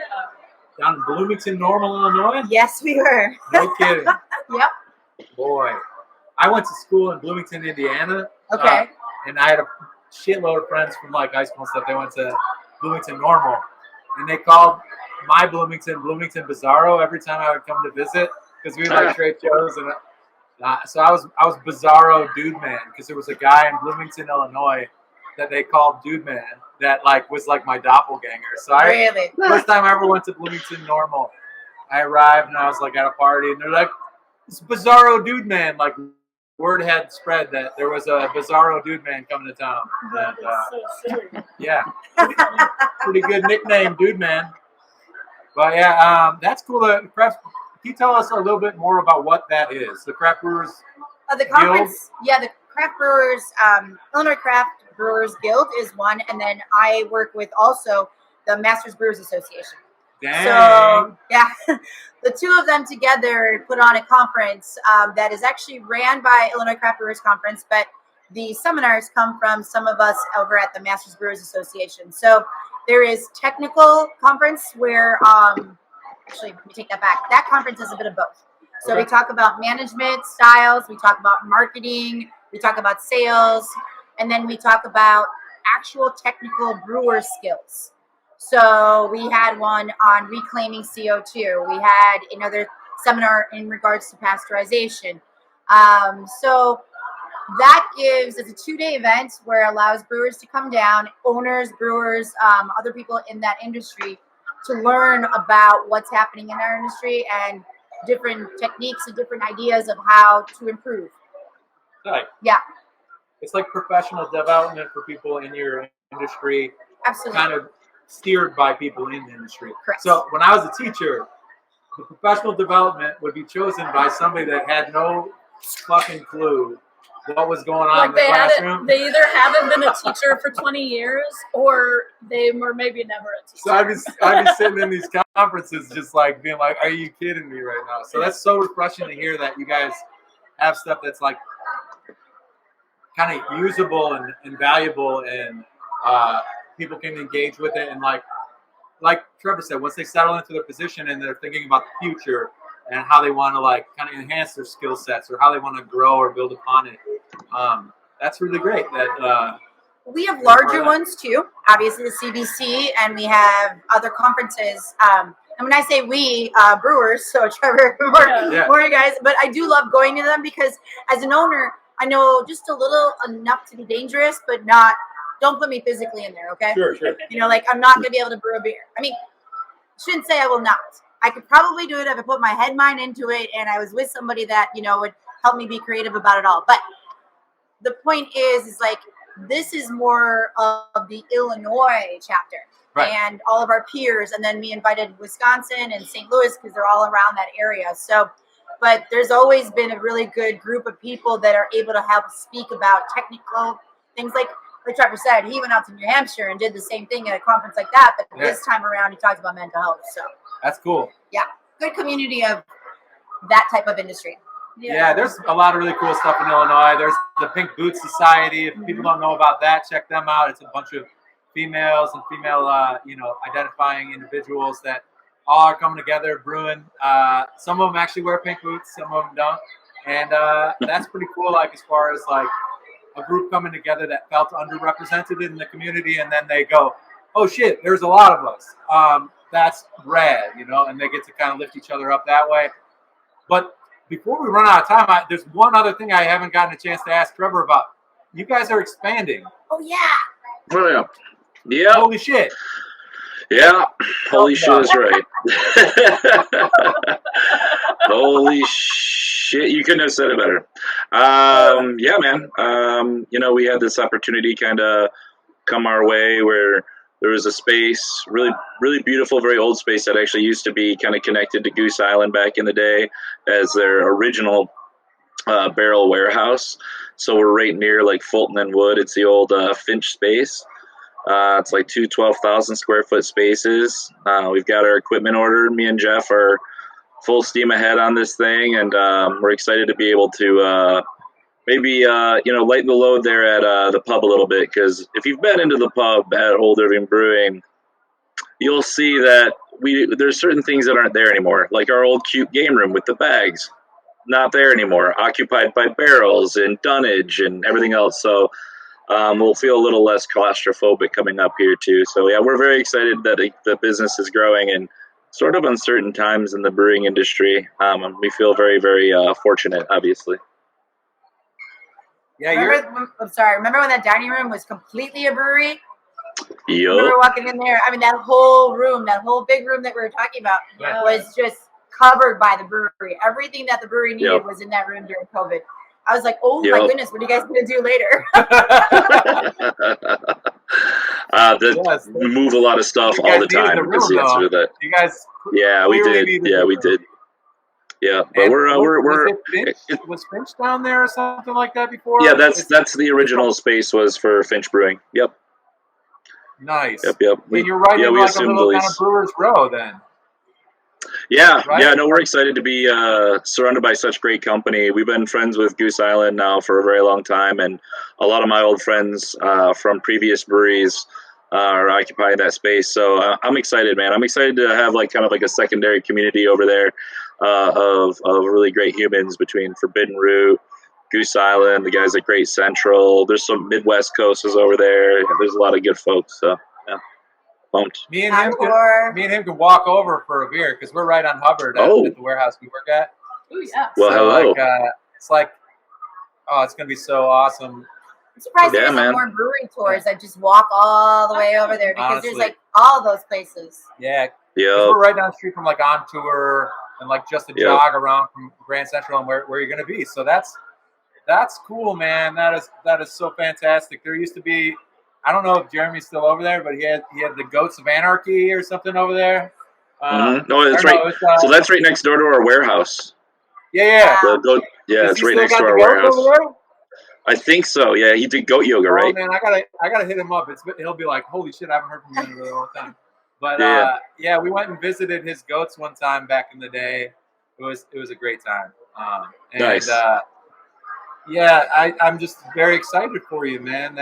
Down in Bloomington, Normal, Illinois? Yes, we were. No kidding. Yep. Boy. I went to school in Bloomington, Indiana. Okay. And I had a shitload of friends from like high school and stuff. They went to Bloomington Normal. And they called my Bloomington Bizarro every time I would come to visit, because we would like trade shows. And so I was Bizarro Dude Man, because there was a guy in Bloomington, Illinois that they called Dude Man that was my doppelganger. So first time I ever went to Bloomington Normal, I arrived and I was at a party, and they're like, "It's Bizarro Dude Man." Like, word had spread that there was a Bizarro Dude Man coming to town. And, yeah, pretty good nickname, Dude Man. But that's cool. Can you tell us a little bit more about what that is? The Craft Brewers the conference, Guild? The Craft Brewers, Illinois Craft Brewers Guild is one, and then I work with also the Masters Brewers Association. Dang. So, the two of them together put on a conference that is actually ran by Illinois Craft Brewers Conference, but the seminars come from some of us over at the Masters Brewers Association. So there is technical conference where, actually, let me take that back. That conference is a bit of both. So we talk about management styles, we talk about marketing, we talk about sales, and then we talk about actual technical brewer skills. So we had one on reclaiming CO2. We had another seminar in regards to pasteurization. So that it's a 2-day event where it allows brewers to come down, owners, brewers, other people in that industry, to learn about what's happening in our industry and different techniques and different ideas of how to improve. Right. Yeah. It's like professional development for people in your industry. Absolutely. Kind of steered by people in the industry. Correct. So when I was a teacher, the professional development would be chosen by somebody that had no fucking clue what was going on in the classroom. They either haven't been a teacher for 20 years or they were maybe never a teacher. So I'd be sitting in these conferences just being like, are you kidding me right now? So that's so refreshing to hear that you guys have stuff that's kind of usable and valuable, and people can engage with it. And like Trevor said, once they settle into their position and they're thinking about the future and how they want to kind of enhance their skill sets or how they want to grow or build upon it, that's really great. That we have larger ones too. Obviously, the CBC, and we have other conferences. And when I say we, brewers, so Trevor, more you guys, but I do love going to them because as an owner, I know just a little enough to be dangerous, but not. Don't put me physically in there, okay? Sure. I'm not going to be able to brew a beer. I mean, shouldn't say I will not. I could probably do it if I put my head mind into it and I was with somebody that, would help me be creative about it all. But the point is like, this is more of the Illinois chapter. Right. And all of our peers. And then we invited Wisconsin and St. Louis because they're all around that area. So, but there's always been a really good group of people that are able to help speak about technical things like Trevor said, he went out to New Hampshire and did the same thing at a conference like that. But this time around, he talks about mental health. So that's cool. Yeah. Good community of that type of industry. Yeah, there's a lot of really cool stuff in Illinois. There's the Pink Boots Society. If people don't know about that, check them out. It's a bunch of females and female, identifying individuals that all are coming together, brewing. Some of them actually wear pink boots, some of them don't. And that's pretty cool, like as far as like a group coming together that felt underrepresented in the community, and then they go, oh shit, there's a lot of us. That's rad, and they get to kind of lift each other up that way. But before we run out of time, there's one other thing I haven't gotten a chance to ask Trevor about. You guys are expanding. Oh, yeah. Oh, yeah. Yeah. Holy shit. Yeah. Holy shit is right. Holy shit. You couldn't have said it better. Yeah, man. We had this opportunity kind of come our way where there was a space, really, really beautiful, very old space that actually used to be kind of connected to Goose Island back in the day as their original barrel warehouse. So we're right near like Fulton and Wood. It's the old Finch space. It's like two 12,000 square foot spaces. We've got our equipment ordered. Me and Jeff are full steam ahead on this thing, and we're excited to be able to maybe lighten the load there at the pub a little bit, because if you've been into the pub at Old Irving Brewing, you'll see that there's certain things that aren't there anymore, like our old cute game room with the bags. Not there anymore, occupied by barrels and dunnage and everything else. So we'll feel a little less claustrophobic coming up here too. So yeah, we're very excited that the business is growing in sort of uncertain times in the brewing industry. We feel very, very fortunate, obviously. Yeah, remember when that dining room was completely a brewery? Yep. We were walking in there. I mean, that whole room, that whole big room that we were talking about was just covered by the brewery. Everything that the brewery needed was in that room during COVID. I was like, oh my goodness, what are you guys going to do later? We move a lot of stuff all the time. You guys we did. Yeah, we did. Yeah, but was Finch down there or something like that before? Yeah, that's the original space was for Finch Brewing. Yep. Nice. Yep. And you're right in like a little kind of brewer's row then. Yeah, right? Yeah. No, we're excited to be surrounded by such great company. We've been friends with Goose Island now for a very long time, and a lot of my old friends from previous breweries are occupying that space. So I'm excited, man. I'm excited to have like kind of like a secondary community over there of really great humans between Forbidden Root, Goose Island, the guys at Great Central. There's some Midwest coasters over there. There's a lot of good folks. So yeah, pumped. Me and him can walk over for a beer because we're right on Hubbard at the warehouse we work at. Oh yeah. Well, hello. It's gonna be so awesome. I'm surprised there's more brewery tours that just walk all the way over there, because there's like all those places. Yeah. We're right down the street from like On Tour and like just a jog around from Grand Central and where you're gonna be. So that's cool, man. That is so fantastic. There used to be, I don't know if Jeremy's still over there, but he had the Goats of Anarchy or something over there. No, that's right. So that's right next door to our warehouse. Yeah. It's right next to our warehouse. I think so. Yeah, he did goat yoga, right? Man, I gotta hit him up. He'll be like, holy shit, I haven't heard from you in a really long time. But we went and visited his goats one time back in the day. It was a great time. Nice. I'm just very excited for you, man.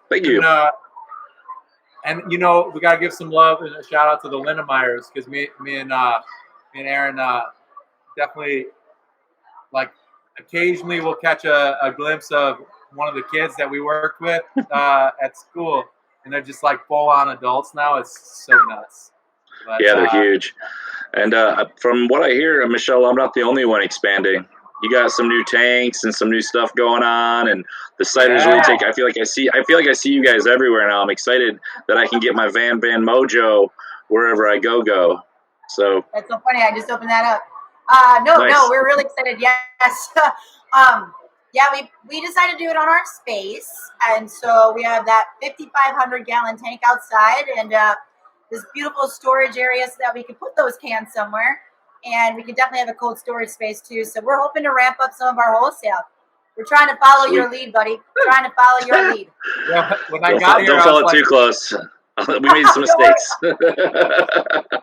Thank you. And we gotta give some love and a shout out to the Lindemeyers, because me and Erin definitely like occasionally we'll catch a glimpse of one of the kids that we worked with at school, and they're just like full on adults now. It's so nuts. But, they're huge. And from what I hear, Michelle, I'm not the only one expanding. You got some new tanks and some new stuff going on, and the cider's really taking. I feel like I see you guys everywhere now. I'm excited that I can get my van mojo wherever I go. So That's so funny. I just opened that up. No, Nice. we're really excited. Yes. Yeah, we decided to do it on our space. And so we have that 5,500 gallon tank outside and this beautiful storage area so that we can put those cans somewhere. And we can definitely have a cold storage space too. So we're hoping to ramp up some of our wholesale. We're trying to follow your lead, buddy. We're trying to follow your lead. Yeah, when I got here, don't I follow was it like, too close. We made some Don't worry. mistakes.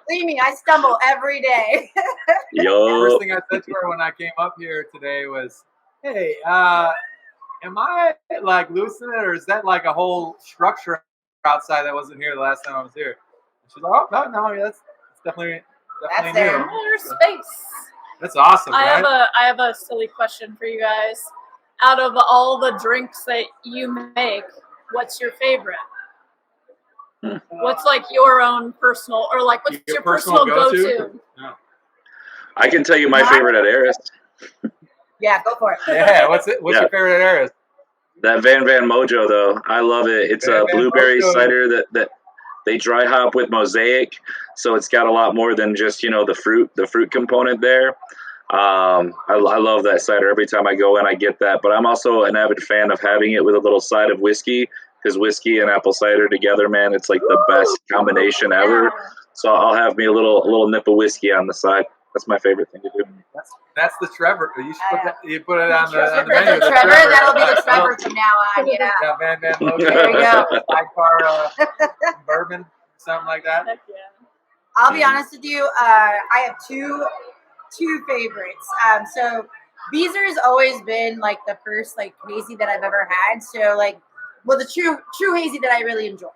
Believe me, I stumble every day. Yo. first thing I said to her when I came up here today was, "Hey, am I like losing it, or is that like a whole structure outside that wasn't here the last time I was here?" And she's like, "Oh no, that's definitely That's there. new. More space. That's awesome, I right?" have a silly question for you guys. Out of all the drinks that you make, what's your favorite? What's like your own personal, or like what's your personal go-to? Yeah. I can tell you my favorite at Eris. Yeah, go for it. Yeah, what's your favorite at Eris? That Van Mojo, though. I love it. It's Van a Van blueberry Mojo. cider that they dry hop with mosaic, so it's got a lot more than just the fruit component there. I love that cider. Every time I go in, I get that. But I'm also an avid fan of having it with a little side of whiskey, because whiskey and apple cider together, man, it's like the best combination ever. So I'll have me a little nip of whiskey on the side. That's my favorite thing to do. That's the Trevor. You should put that. You put it on the That's menu. the Trevor. That'll be the Trevor from now on. Yeah. Yeah, Van Mojo. There you go. Sidecar bourbon, something like that. Heck yeah. I'll be honest with you. I have two favorites. So Beezer's always been like the first like hazy that I've ever had. So like, well, the true hazy that I really enjoy.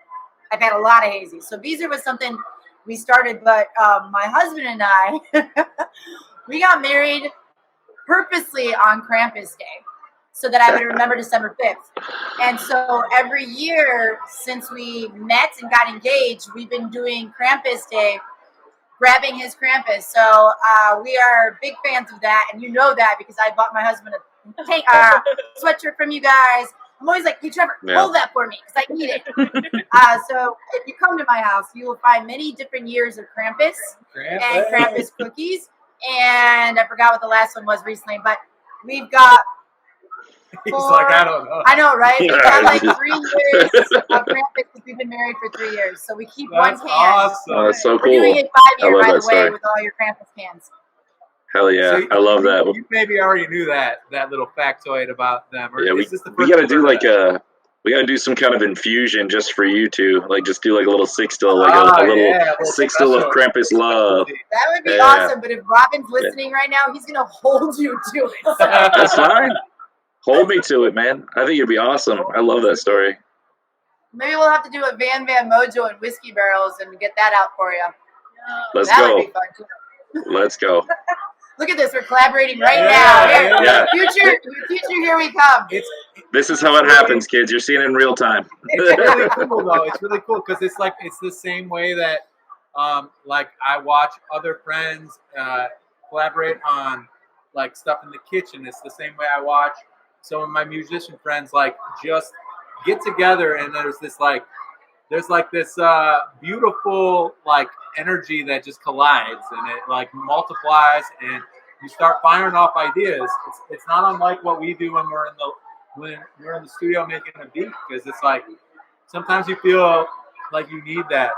I've had a lot of hazy. So Beezer was something we started, but my husband and I, we got married purposely on Krampus Day so that I would remember December 5th. And so every year since we met and got engaged, we've been doing Krampus Day, grabbing his Krampus. So we are big fans of that. And you know that because I bought my husband a sweatshirt from you guys. I'm always like, hey, Trevor, hold that for me because I need it. So if you come to my house, you will find many different years of Krampus and Krampus cookies. And I forgot what the last one was recently, but we've got He's like, I don't know. I know, right? We've got like 3 years of Krampus because we've been married for 3 years. So we keep That's one can. awesome. Oh, that's so cool. We're doing it 5 year, I love by that the way, story. with all your Krampus cans. Hell yeah, So I love that. You maybe already knew that little factoid about them. Or Yeah, is this the we first got to you've do heard of that? we got to do some kind of infusion just for you two. Like just do like a little six still, like a little six still of Krampus love. That would be Yeah. awesome. But if Robin's listening right now, he's gonna hold you to it. So. That's fine. Hold me to it, man. I think it'd be awesome. I love that story. Maybe we'll have to do a Van Mojo and whiskey barrels and get that out for you. Let's that go. would be fun too. Let's go. Look at this. We're collaborating right Yeah, now. Here, yeah. Future, here we come. This is how it happens, kids. You're seeing it in real time. It's really cool though. It's really cool because it's the same way that like I watch other friends collaborate on like stuff in the kitchen. It's the same way I watch some of my musician friends like just get together and there's this beautiful like energy that just collides and it like multiplies and you start firing off ideas. It's not unlike what we do when we're in the studio making a beat, because it's like sometimes you feel like you need that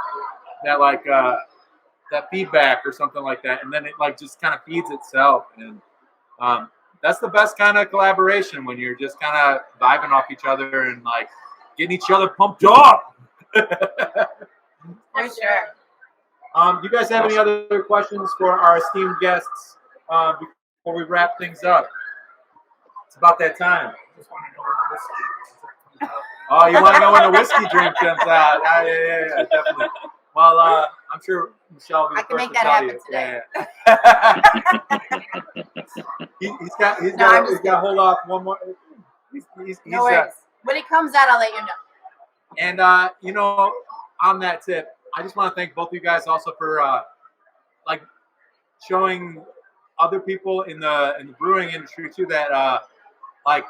feedback or something like that, and then it like just kind of feeds itself, and that's the best kind of collaboration when you're just kind of vibing off each other and like getting each other pumped up. For sure. You guys have any other questions for our esteemed guests before we wrap things up? It's about that time. Just want to know where the whiskey. Oh, you want to know when the whiskey drink comes out? Yeah, definitely. Well, I'm sure Michelle will be the first to tell you. Yeah. He's got to hold off one more. No worries. When it comes out, I'll let you know. And on that tip, I just want to thank both of you guys also for like showing other people in the brewing industry too that like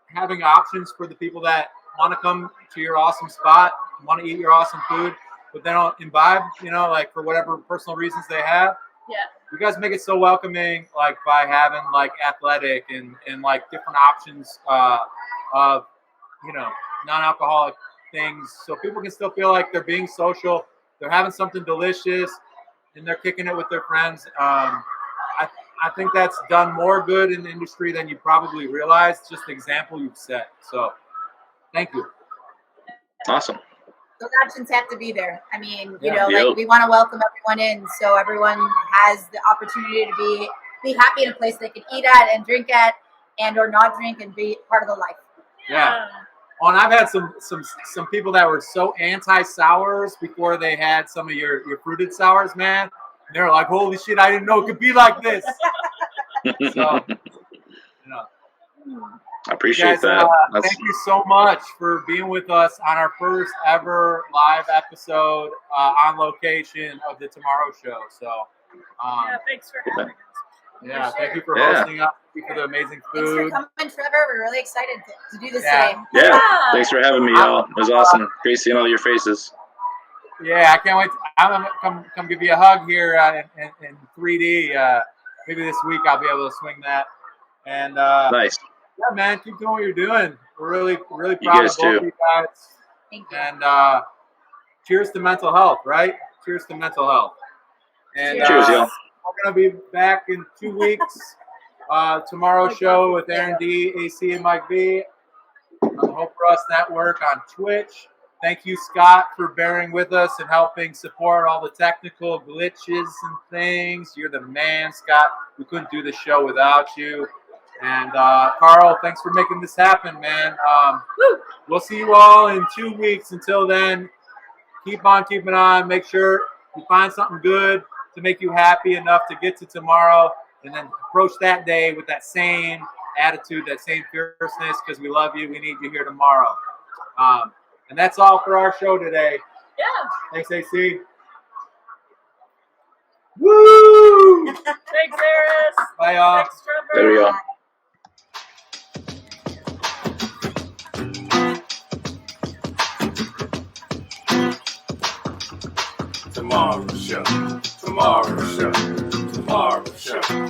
having options for the people that want to come to your awesome spot, want to eat your awesome food, but they don't imbibe, like for whatever personal reasons they have. Yeah. You guys make it so welcoming, like by having like athletic and like different options of non-alcoholic things, so people can still feel like they're being social, they're having something delicious, and they're kicking it with their friends. I think that's done more good in the industry than you probably realize. Just the example you've set. So, thank you. Awesome. Those options have to be there. I mean, you Yeah. know, Yep. like we want to welcome everyone in, so everyone has the opportunity to be happy in a place they can eat at and drink at, and or not drink and be part of the life. Yeah. Oh, and I've had some people that were so anti-sours before they had some of your fruited sours, man. And they're like, holy shit, I didn't know it could be like this. So, I appreciate guys, that. thank you so much for being with us on our first ever live episode on location of the Tomorrow Show. So, Thanks for having us. yeah, thank you for Yeah. hosting us. Thank you for the amazing Thanks food. for coming, Trevor. We're really excited to do this Yeah. today. Yeah. Thanks for having me, y'all. It was awesome. Great seeing all your faces. Yeah, I can't wait. I'm gonna come give you a hug here in 3D. Maybe this week I'll be able to swing that. And Nice. yeah, man, keep doing what you're doing. We're really You proud guys of both too. you guys. Thank you. And cheers to mental health, right? Cheers to mental health. And Cheers, y'all. we're gonna be back in 2 weeks. Tomorrow show with Erin D, AC, and Mike B on the Hope for Us Network on Twitch. Thank you, Scott, for bearing with us and helping support all the technical glitches and things. You're the man, Scott. We couldn't do the show without you. And Carl, thanks for making this happen, man. We'll see you all in 2 weeks. Until then, keep on keeping on. Make sure you find something good to make you happy enough to get to tomorrow, and then approach that day with that same attitude, that same fierceness, because we love you. We need you here tomorrow. And that's all for our show today. Yeah. Thanks, AC. Woo! Thanks, Eris. Bye, y'all. Thanks, Trevor. There we go. Tomorrow show. Tomorrow show. Tomorrow show.